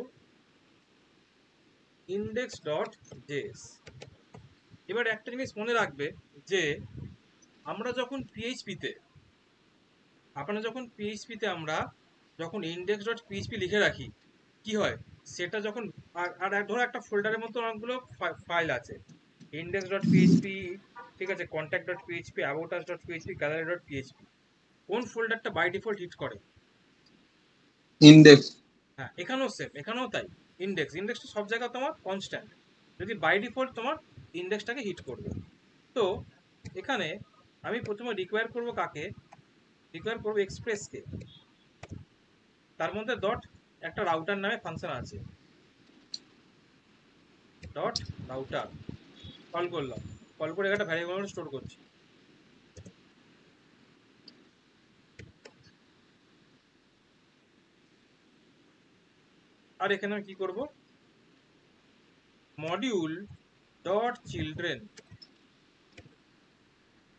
ইন্ডেক্স ডট জেএস। এবার একটা জিনিস মনে রাখবে যে আমরা যখন পিএইচপিতে আমরা যখন ইন্ডেক্স ডট পিএইচপি লিখে রাখি কি হয় সেটা যখন ধরো একটা ফোল্ডারের মধ্যে অনেকগুলো ফাইল আছে, ইন্ডেক্স ডট পিএইচপি, ঠিক আছে, contact dot PHP, about us dot PHP, gallery dot PHP, কোন ফোল্ডারটা বাই ডিফল্ট হিট করে? ইন্ডেক্স। হ্যাঁ, এখানেও সেম, এখানেও তাই। ইন্ডেক্সটা সব জায়গায় তোমার কনস্ট্যান্ট, যদি বাই ডিফল্ট তোমার ইন্ডেক্সটাকে হিট করবে। তো এখানে আমি প্রথমে রিকোয়ার করব কাকে? রিকোয়ার করব এক্সপ্রেসকে। তার মধ্যে ডট একটা রাউটার নামে ফাংশন আছে, ডট রাউটার কল করলাম, কল করে একটা ভ্যারিয়েবল স্টোর করছি। আর এখানে আমি কি করব? Module dot children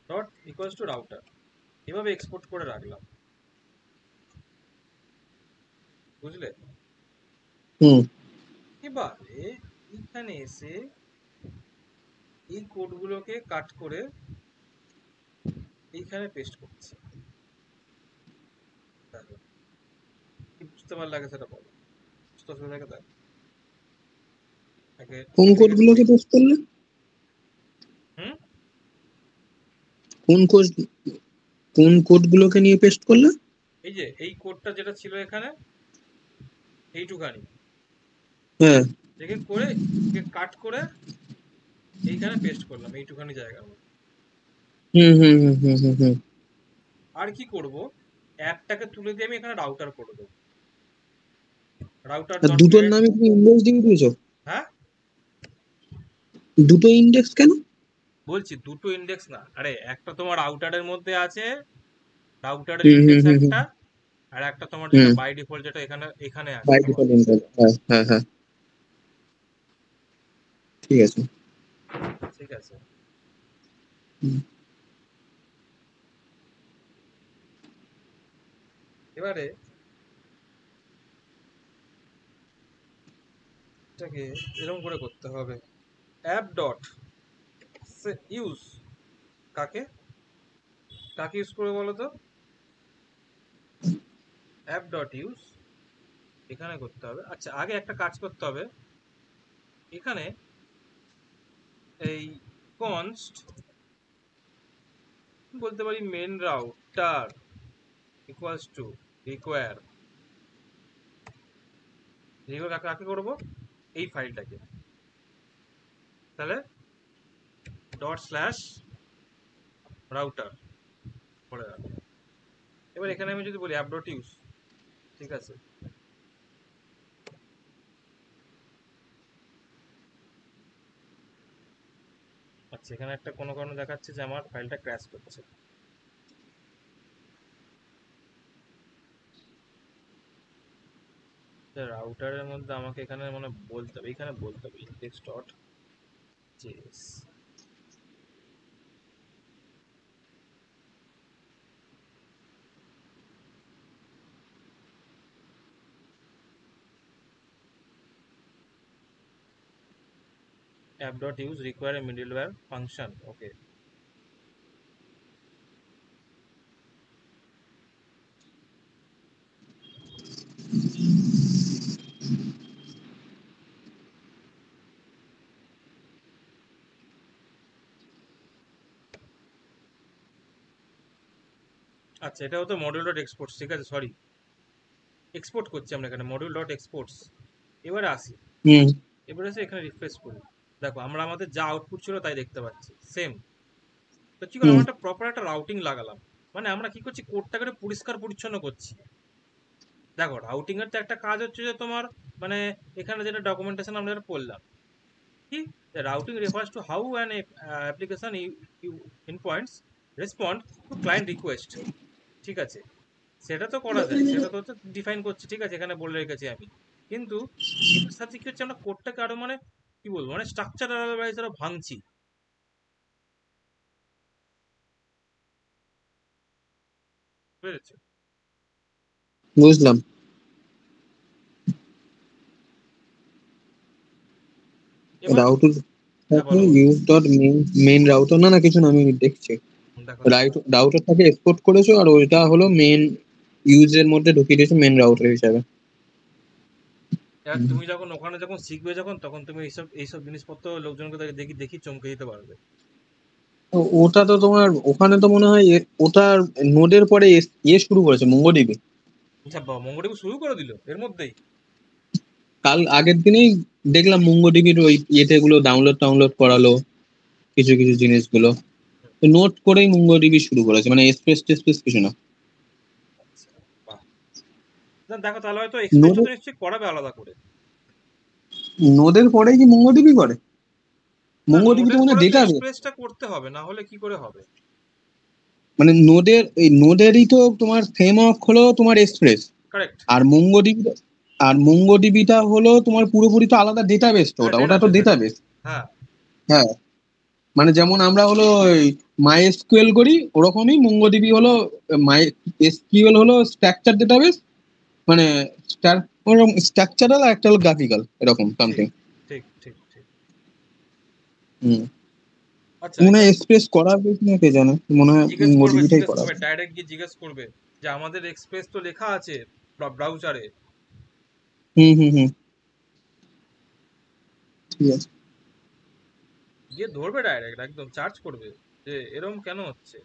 dot equals to router, এভাবে এক্সপোর্ট করে রাখলাম, বুঝলে? এবারে এখানে এসে এই কোডগুলোকে কাট করে এইখানে পেস্ট করছি। কি বুঝতে পারলে আগে সেটা বলো, বুঝতে অসুবিধা লাগে? তাই কোন কোডগুলোকে পেস্ট করলে? কোন কোডগুলোকে নিয়ে পেস্ট করলে? এই যে এই কোডটা যেটা ছিল এখানে এইটুখানি, হ্যাঁ, একে করে একে কাট করে এইখানে পেস্ট করলাম এইটুখানি জায়গার মধ্যে। আর কি করব? অ্যাপটাকে তুলে দিয়ে আমি এখানে রাউটার করে দেবো। রাউটার দুটোর নামে তুমি ইন্ডেক্স দিয়ে দিয়েছো? হ্যাঁ, দুটো ইন্ডেক্স কেন? বলছি দুটো ইন্ডেক্স না, আরে একটা তোমার রাউটারের মধ্যে আছে, রাউটারের ইন্ডেক্স একটা, আর একটা তোমার যেটা বাই ডিফল্ট যেটা এখানে আছে। By default index. হ্যাঁ হ্যাঁ, ঠিক আছে। ঠিক আছে, এবারে এটাকে এরকম করে করতে হবে। অ্যাপ ডট ইউজ কাকে ইউজ করে বলো তো? অ্যাপ ডট ইউজ এখানে করতে হবে। আচ্ছা, আগে একটা কাজ করতে হবে, এখানে এই কনস্ট বলতে পারি main router equals to require কাকে করবো? এই ফাইলটাকে, তাহলে ডট স্ল্যাশ রাউটার করে রাখবো। এবার এখানে আমি যদি বলি অ্যাপ ডট ইউজ, ঠিক আছে, আচ্ছা এখানে একটা কোনো কারণে দেখাচ্ছে যে আমার ফাইলটা ক্র্যাশ করছে। রাউটারের মধ্যে আমাকে এখানে মানে বলতে হবে, এখানে বলতে হবে index dot JS. app dot use require a middleware function, okay. আচ্ছা, এটা হতো মডিউল ডট এক্সপোর্টস, ঠিক আছে, সরি, এক্সপোর্ট করছি আমরা এখানে মডিউল ডট এক্সপোর্টস। এবারে আসি, এবারে এসে এখানে রিফ্রেশ করি, দেখো আমরা আমাদের যা আউটপুট ছিল তাই দেখতে পাচ্ছি সেম। তো কি করলাম, একটা প্রপার একটা রাউটিং লাগালাম, মানে আমরা কি করছি, কোডটাকে পরিষ্কার পরিচ্ছন্ন করছি। দেখো রাউটিং এর তো একটা কাজ হচ্ছে যে তোমার মানে এখানে যেটা ডকুমেন্টেশন আমরা যেটা পড়লাম, কি routing refers to how an application in points respond to client request, ঠিক আছে, সেটা তো করা যায়, সেটা তো ডিফাইন করছি, ঠিক আছে, এখানে বলে রেখেছি আমি। কিন্তু এটার সাথে কি হচ্ছে, আমরা কোডটাকে আরো মানে কি বলবো, মানে স্ট্রাকচারাল ওয়াইজ আরো ভাঙছি, বুঝেছো? বুঝলাম। এবার রাউটার হ্যাঁ থাকে বলো বলো, ইউজ ডট মেইন রাউটার, না না কিছু না, আমি দেখছি। দেখো দেখো। রাউটারটাকে এক্সপোর্ট করেছো আর ওইটা হলো মেইন ইউজের মধ্যে ঢুকিয়ে দিয়েছো মেইন রাউটার হিসাবে। এবার তুমি যখন ওখানে যখন শিখবে যখন, তখন তুমি এইসব এইসব জিনিসপত্র লোকজনকে দেখি দেখি চমকে দিতে পারবে। ওটা তো তোমার ওখানে তো মনে হয় ওটার নোডের পরে শুরু করেছে মঙ্গোডিবি। আচ্ছা মঙ্গোডিবি শুরু করে দিল এর মধ্যেই? কাল আগের দিনেই দেখলাম মঙ্গোডিবির ওই ইয়েতে গুলো ডাউনলোড করালো কিছু কিছু জিনিসগুলো, নোট করেই মঙ্গোডিবি শুরু করেছে, মানে এক্সপ্রেস টেক্সপ্রেস কিছু না। আচ্ছা, বাহ। না, দেখো তাহলে হয়তো এক্সপ্রেসটা নোডের তো নিশ্চয়ই করাবে আলাদা করে। নোডের পরেই কি মঙ্গোডিবি করে? না, মঙ্গোডিবি তো নোডের মনে হয় পরে তো ডেটাবেস। এক্সপ্রেসটা করতে হবে, না হলে কি করে হবে? মানে নোডেরই তো তোমার ফ্রেমওয়ার্ক হলো তোমার এক্সপ্রেস। কারেক্ট। আর মঙ্গোডিবি, আর মঙ্গোডিবিটা হলো তোমার পুরোপুরি তো আলাদা ডেটাবেস, তো হ্যাঁ, ওটা ওটা তো ডেটাবেস, ডেটাবেস। ডেটাবেস। হ্যাঁ। হ্যাঁ, মানে যেমন আমরা হলো মাই এসকিউএল করি, ওরকমই মঙ্গোডিবি হলো মাই এসকিউএল হলো স্ট্রাকচার ডেটাবেস, মানে স্ট্রাকচারাল আর একটা হলো গ্রাফিক্যাল, এরকম ঠিক সামথিং। ঠিক ঠিক ঠিক। হুম। আচ্ছা, মনে এবার হয় এক্সপ্রেস করাবে কিনা কে জানে, মনে হয় মঙ্গোডিবিটাই জিজ্ঞেস করবে, করাবে। ডাইরেক্ট গিয়ে জিজ্ঞেস করবে যে আমাদের এক্সপ্রেস তো লেখা আছে ব্রাউজারে। হুম হুম হুম, ঠিক আছে। গিয়ে ধরবে, ডাইরেক্ট একদম চার্জ করবে যে এরম কেন হচ্ছে।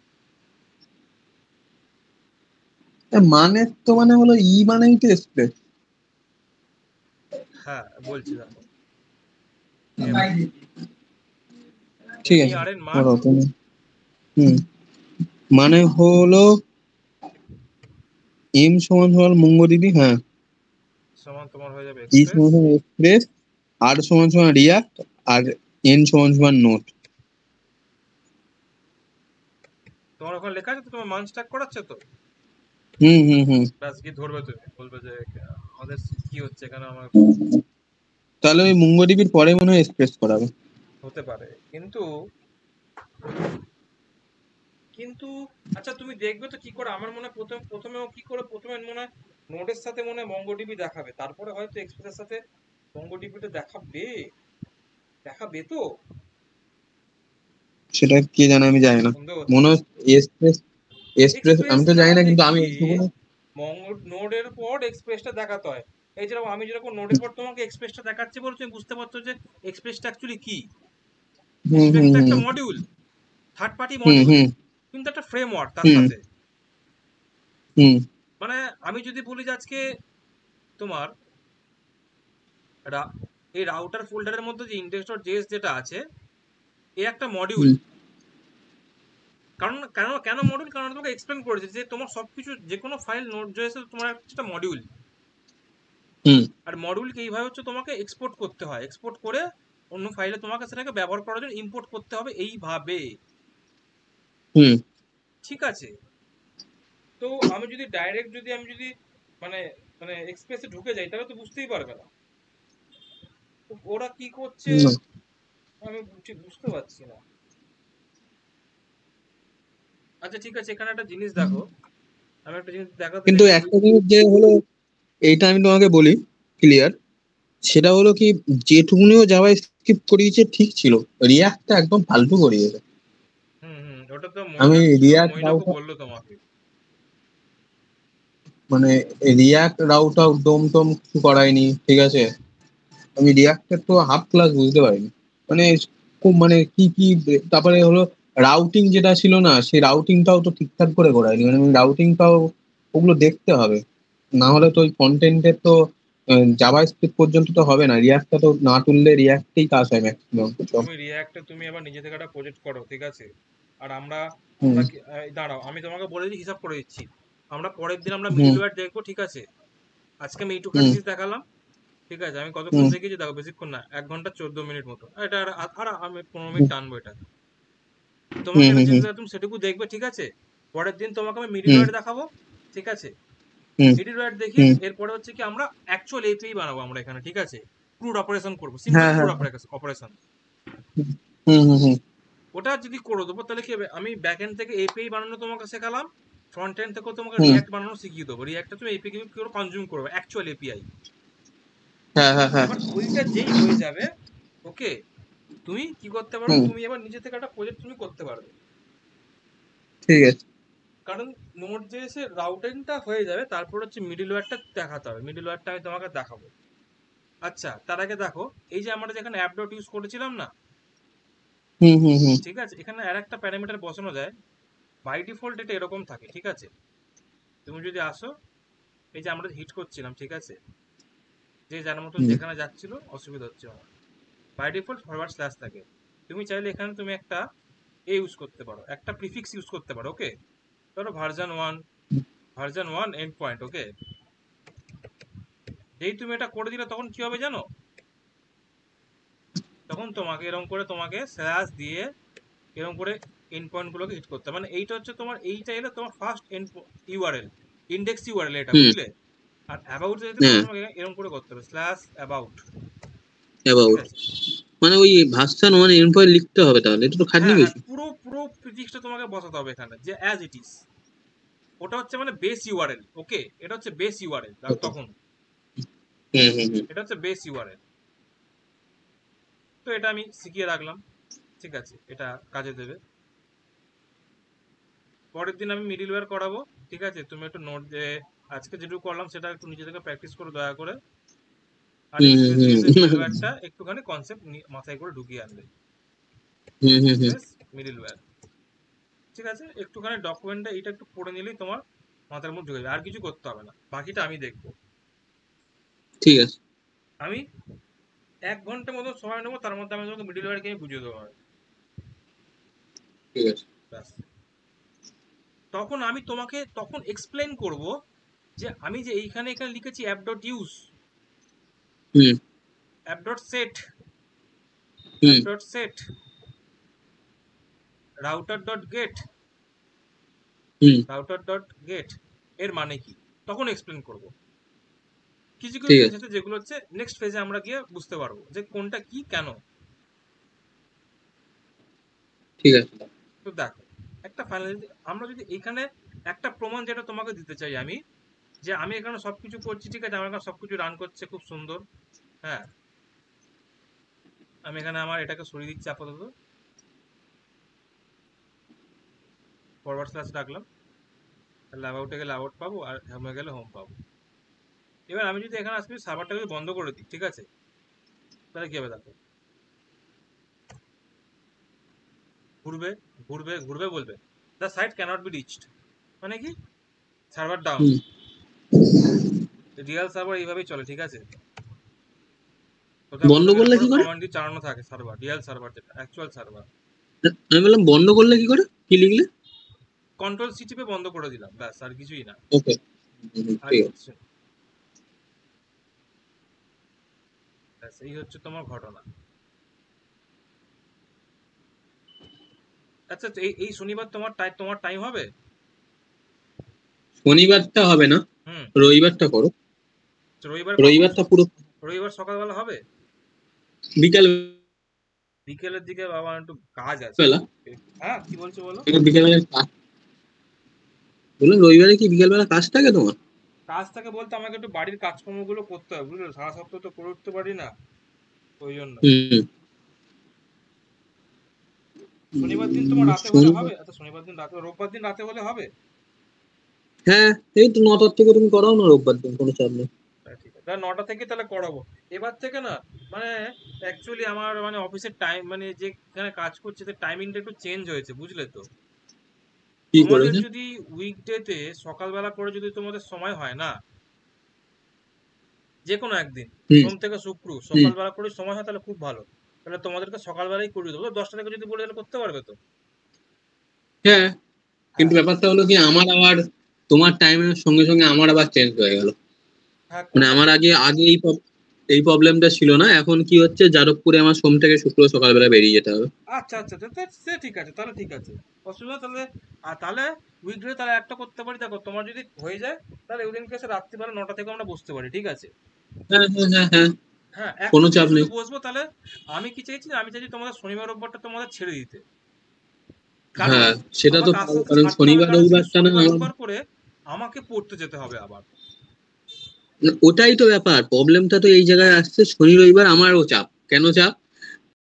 মানে তো মানে হলো মানেই তো এক্সপ্রেস। হ্যাঁ, বলছি দেখো। ঠিক এম ই আছে, আর এন মান বলো তুমি। হুম, মানে হলো এম সমান সমান মঙ্গোডিবি, হ্যাঁ। সমান তোমার হয়ে যাবে ই এক্সপ্রেস। সমান সমান এক্সপ্রেস, আর সমান সমান রিয়াক্ট, আর এন সমান সমান নোট। তোমার ওখানে লেখা আছে তো, তোমার মান স্ট্যাক করাচ্ছে তো। হুম হুম হুম। ব্যাস গিয়ে ধরবে, তুমি বলবে যে আমাদের কি হচ্ছে এখানে, আমার তাহলে ওই মঙ্গোডিবির পরে মনে হয় এক্সপ্রেস করাবে। হতে পারে। কিন্তু কিন্তু আচ্ছা, তুমি দেখবে তো কি করে, আমার মনে হয় প্রথমেও কি করে, প্রথমে মনে হয় নোডের সাথে মনে হয় মঙ্গোডিবি দেখাবে, তারপরে হয়তো এক্সপ্রেসের সাথে মঙ্গোডিবিটা দেখাবে, দেখাবে তো। সেটা কে জানে, আমি জানি না। সন্দেহ হচ্ছে। মনে হয় এক্সপ্রেস, এক্সপ্রেস এক্সপ্রেস আমি তো জানি না, দেখাতে কিন্তু আমি গিয়ে এইটুকুনি। নোডের পর এক্সপ্রেসটা দেখাতে হয়। এই যেরকম আমি যেরকম নোডের পর তোমাকে এক্সপ্রেসটা দেখাচ্ছি বলে তুমি বুঝতে পারছো যে এক্সপ্রেসটা অ্যাকচুয়ালি কি। হুম এক্সপ্রেস হুম তো হুম একটা মডিউল, থার্ড পার্টি হুম মডিউল, হুম কিন্তু একটা ফ্রেমওয়ার্ক তার হুম সাথে। হুম মানে আমি যদি বলি যে আজকে তোমার রা- এই রাউটার ফোল্ডারের মধ্যে যে ইন্ডেক্স ডট জেএস যেটা আছে, এ একটা মডিউল। হুম কারণ কেন কেন মডিউল, কারণ তোমাকে এক্সপ্লেন করেছে যে তোমার সবকিছু যে কোনো ফাইল নোট জেএস তোমার একটা মডিউল। হুম আর মডিউলকে এইভাবে হচ্ছে তোমাকে এক্সপোর্ট করতে হয়, এক্সপোর্ট করে অন্য ফাইলে তোমাকে সেটাকে ব্যবহার করার জন্য ইম্পোর্ট করতে হবে এইভাবে, হুম। ঠিক আছে? তো আমি যদি ডাইরেক্ট যদি আমি যদি মানে মানে এক্সপ্রেসে ঢুকে যাই, তাহলে তো বুঝতেই পারবে না তো ওরা কি করছে, হুম। আমি ঠিক বুঝতে পারছি না। আচ্ছা ঠিক আছে, এখানে একটা জিনিস দেখো, আমি একটা জিনিস দেখাতে কিন্তু চাইছি একটা জিনিস যে হলো, এইটা আমি তোমাকে বলি ক্লিয়ার, সেটা হলো কি, যেটুকুনিও জাভা স্ক্রিপ্ট করিয়েছে ঠিক ছিল, রিয়াক্টটা একদম ফালতু করিয়েছে। হুম হুম, ওটা তো আমি রিয়াক্ট মৈনকও রাউটার, বললো তোমাকে। মানে রিয়াক্ট রাউটার ডোম টোম কিছু করায়নি, ঠিক আছে। আমি রিয়াক্টের তো হাফ ক্লাস বুঝতে পারিনি, মানে খুব মানে কি কি, তারপরে হলো রাউটিং যেটা ছিল না, সেই রাউটিংটাও তো ঠিকঠাক করে করায়নি, মানে রাউটিংটাও ওগুলো দেখতে হবে, না হলে তো ওই কন্টেন্টের তো জাভা স্ক্রিপ্ট পর্যন্ত তো হবে না, রিয়াক্টটা তো না তুললে রিয়াক্টেই কাজ হয় ম্যাক্সিমাম সব। তুমি রিয়্যাক্টে তুমি আবার নিজে থেকে একটা প্রজেক্ট করো, ঠিক আছে? আর আমরা হুম আমরা দাঁড়াও, আমি তোমাকে বলে দিই, হিসাব করে দিচ্ছি। আমরা পরের দিন আমরা হুম মিডলওয়্যার দেখবো, ঠিক আছে? আজকে আমি এইটুখানি হুম জিনিস দেখালাম, ঠিক আছে? আমি কতক্ষণ হুম দেখেছি দেখো, বেশিক্ষণ না, 1 ঘন্টা 14 মিনিট মতো। এটা আর আর আমি 15 মিনিট টানবো এটা। তোমাকে এটা যেটুকু তুমি সেটুকু দেখবে, ঠিক আছে। পরের দিন তোমাকে আমি মিডলওয়্যার দেখাবো, ঠিক আছে। মিডলওয়্যার দেখিয়ে এরপরে হচ্ছে কি আমরা অ্যাকচুয়াল এপিআই বানাবো আমরা এখানে, ঠিক আছে। ক্রুড অপারেশন করবো, সিম্পল হ্যাঁ ক্রুড হ্যাঁ অপারেশন। হুম ওটা যদি করে দেবো তাহলে কি হবে, আমি ব্যাক এন্ড থেকে এপিআই বানানো তোমাকে শেখালাম, ফ্রন্ট এন্ড থেকেও তোমাকে হুম রিয়াক্ট বানানো শিখিয়ে দেবো। রিয়াক্টটা তুমি এপিআই কি করে কনজিউম করবে, অ্যাকচুয়াল এপিআই। হ্যাঁ হ্যাঁ হ্যাঁ এবার ওইটা যেই হয়ে যাবে, ওকে, তুমি কি করতে পারো, হুম তুমি এবার নিজে থেকে একটা প্রজেক্ট তুমি করতে পারবে। ঠিক আছে কারণ নোড যে এসে রাউটিংটা হয়ে যাবে, তারপর হচ্ছে মিডলওয়্যারটা দেখাতে হবে। মিডলওয়্যারটা আমি তোমাকে দেখাবো। আচ্ছা, তার আগে দেখো, এই যে আমরা যেখানে অ্যাপ ডট ইউজ করেছিলাম না, হুম ঠিক আছে, এখানে আর একটা প্যারামিটার বসানো যায়। বাই ডিফল্ট এটা এরকম থাকে, ঠিক আছে। তুমি যদি আসো, এই যে আমরা হিট করছিলাম, ঠিক আছে, যে যার মতন হুম যেখানে যাচ্ছিল অসুবিধা হচ্ছে আমার, বাই ডিফল্ট ফরওয়ার্ড স্ল্যাশ থাকে। তুমি চাইলে এখানে তুমি একটা ইউজ করতে পারো, একটা প্রিফিক্স ইউজ করতে পারো, ওকে। ধরো ভার্সন 1 এন্ড পয়েন্ট, ওকে। যেই তুমি এটা করে দিলে তখন কি হবে জানো, তখন তোমাকে এরকম করে তোমাকে স্ল্যাশ দিয়ে এরকম করে এন্ড পয়েন্ট গুলোকে হিট করতে হবে। মানে এইটা হচ্ছে তোমার, এইটা এলে তোমার ফার্স্ট ইউআরএল, ইন্ডেক্স ইউআরএল এটা, হুম বুঝলে। আর অ্যাবাউট যেতে হ্যাঁ তখন তোমাকে এরকম করে করতে হবে, স্ল্যাশ অ্যাবাউট, ঠিক অ্যাবাউট আছে। মানে ওই ভার্সন 1 এন্ড পয়েন্ট লিখতে হবে, তাহলে এটা তো খাটনি হ্যাঁ হ্যাঁ, বেশি। পুরো পুরো প্রিফিক্সটা তোমাকে বসাতে হবে এখানে, যে অ্যাজ ইট ইজ। ওটা হচ্ছে মানে বেস ইউআরএল, ওকে। এটা হচ্ছে বেস ইউআরএল ওকে তখন, হুম এটা হচ্ছে বেস ইউআরএল। তো এটা আমি শিখিয়ে রাখলাম, ঠিক আছে, এটা কাজে দেবে। পরের দিন আমি মিডিলওয়্যার করাবো, ঠিক আছে। তুমি একটু নোট যে আজকে যেটুকু করলাম সেটা একটু নিজে থেকে প্র্যাকটিস করো দয়া করে। আর এসপিএস এর হুম মিডলওয়্যারটা একটুখানি কনসেপ্ট মাথায় করে ঢুকিয়ে আনবে। হুম এসপিএস মিডলওয়্যার, ঠিক আছে। একটুখানি ডকুমেন্টটা এটা একটু পড়ে নিলেই তোমার মাথার মধ্যে ঢুকে যাবে, আর কিছু করতে হবে না, বাকিটা আমি দেখবো। ঠিক আছে আমি 1 ঘন্টা মতো সময় নেবো, তার মধ্যে আমি তোমাকে মিডলওয়্যারকে আমি বুঝিয়ে দেবো। ঠিক আছে ব্যাস। তখন আমি তোমাকে তখন এক্সপ্লেন করব যে আমি যে এইখানে এখানে লিখেছি app dot use, hmm app dot set, hmm app dot set, router dot get, hmm router dot get এর মানে কি, তখন এক্সপ্লেন করব। কিছু কিছু ঠিক জিনিস আছে আছে যেগুলো হচ্ছে নেক্সট ফেজে আমরা গিয়ে বুঝতে পারবো যে কোনটা কি কেন। ঠিক আছে তো দেখো, একটা ফাইনাল, আমরা যদি এখানে একটা প্রমাণ যেটা তোমাকে দিতে চাই আমি, যে আমি এখানে সবকিছু করছি, ঠিক আছে, আমার এখানে সবকিছু রান করছে খুব সুন্দর, হ্যাঁ। আমি এখানে আমার এটাকে সরিয়ে দিচ্ছি আপাতত, ফরওয়ার্ড স্ল্যাশ রাখলাম, তাহলে অ্যাবাউটে গেলে অ্যাবাউট পাবো, আর হোমে গেলে হোম পাবো। এবার আমি যদি এখানে আসবি সার্ভারটাকে বন্ধ করে দিই, ঠিক আছে, তাহলে কি হবে দেখো, ঘুরবে ঘুরবে ঘুরবে, বলবে the site cannot be reached, মানে কি, সার্ভার ডাউন। হুম রিয়েল সার্ভার এইভাবেই চলে, ঠিক আছে। কোথাও বন্ধ কোথাও এরকম করলে করে কি করে? কমান্ড দিয়ে চালানো থাকে সার্ভার, রিয়েল সার্ভার যেটা অ্যাকচুয়াল সার্ভার। আমি বললাম বন্ধ করলে কি করে, কি লিখলে? কন্ট্রোল সি টিপে বন্ধ করে দিলাম, ব্যাস, আর কিছুই না, ওকে আর ঠিক আছে কিচ্ছু না। ব্যাস, এই হচ্ছে তোমার ঘটনা। আচ্ছা, তো এই এই শনিবার তোমার টাইম হবে? শনিবারটা হবে না, হুম। রবিবারটা করো। তো রবিবার কখন, রবিবারটা পুরো রবিবার সকালবেলা হবে? বিকাল বিকেলের দিকে বাবা একটু কাজ আছে। বেলা। হ্যাঁ, কি বলছো বলো। বিকেল বেলা বললাম রবিবারে কি বিকেল বেলা কাজ থাকে তোমার? কাজ থাকে বলতে আমাকে একটু বাড়ির কাজকর্মগুলো করতে হবে, বুঝলে, সারা সপ্তাহ তো করে উঠতে পারি না, ওই জন্য। হুম শনিবার দিন তোমার রাতে হলে শনিবার হবে? আচ্ছা, শনিবার দিন রাতে, রোববার দিন রাতে হলে হবে? হ্যাঁ এই তো 9টার থেকে তুমি করাও না রোববার দিন, কোনো চাপ নেই। হ্যাঁ, ঠিক আছে, তাহলে 9টা থেকে তাহলে করাবো। এবার থেকে না, মানে অ্যাকচুয়ালি আমার মানে অফিসের টাইম, মানে যেখানে কাজ করছি তার টাইমিংটা একটু চেঞ্জ হয়েছে, বুঝলে তো। কি তোমাদের করেছে? যদি উইকডেতে সকালবেলা করে যদি তোমাদের সময় হয় না, যে কোনো একদিন, হুম সোম থেকে শুক্র হুম সকালবেলা করে সময় হয়, তাহলে খুব ভালো। তাহলে তোমাদেরকে সকালবেলাই করিয়ে দেবো, তো 10টা থেকে যদি বলে, তাহলে করতে পারবে তো। হ্যাঁ কিন্তু হ্যাঁ ব্যাপারটা হলো কি, আমার আবার তোমার টাইমের সঙ্গে সঙ্গে আমার আবার চেঞ্জ হয়ে গেল। হ্যাঁ, মানে কোনটা আমার চেঞ্জ? আগে আগে এই এই প্রবলেমটা ছিল না। এখন কি হচ্ছে, যাদবপুরে আমার সোম থেকে শুক্র সকালবেলা বেরিয়ে যেতে হবে। আচ্ছা আচ্ছা, সে ঠিক আছে, তাহলে ঠিক আছে, অসুবিধা তাহলে। আর তাহলে উইকডে তাহলে একটা করতে পারি, দেখো তোমার যদি হয়ে যায় তাহলে ওদিনকে এসে রাত্রিবেলা 9টা থেকে আমরা বসতে পারি, ঠিক আছে? হ্যাঁ হ্যাঁ হ্যাঁ হ্যাঁ, হ্যাঁ, কোনো একদিন চাপ শুধু নেই। বসবো তাহলে। আমি কি চাইছি, আমি চাইছি তোমাদের শনিবার রোববারটা তোমাদের ছেড়ে দিতে, কারণ হ্যাঁ, সেটা আমার তো কাজ পাবো, সাথে কারণ ছাড়তে হবে, শনিবার কারণ সেই রবিবারটা না শনিবার আমার। রোববার করে আমাকে পড়তে যেতে হবে আবার। ওটাই তো ব্যাপার, প্রবলেমটা তো এই জায়গায় আসছে, শনি রবিবার আমারও চাপ। কেন চাপ?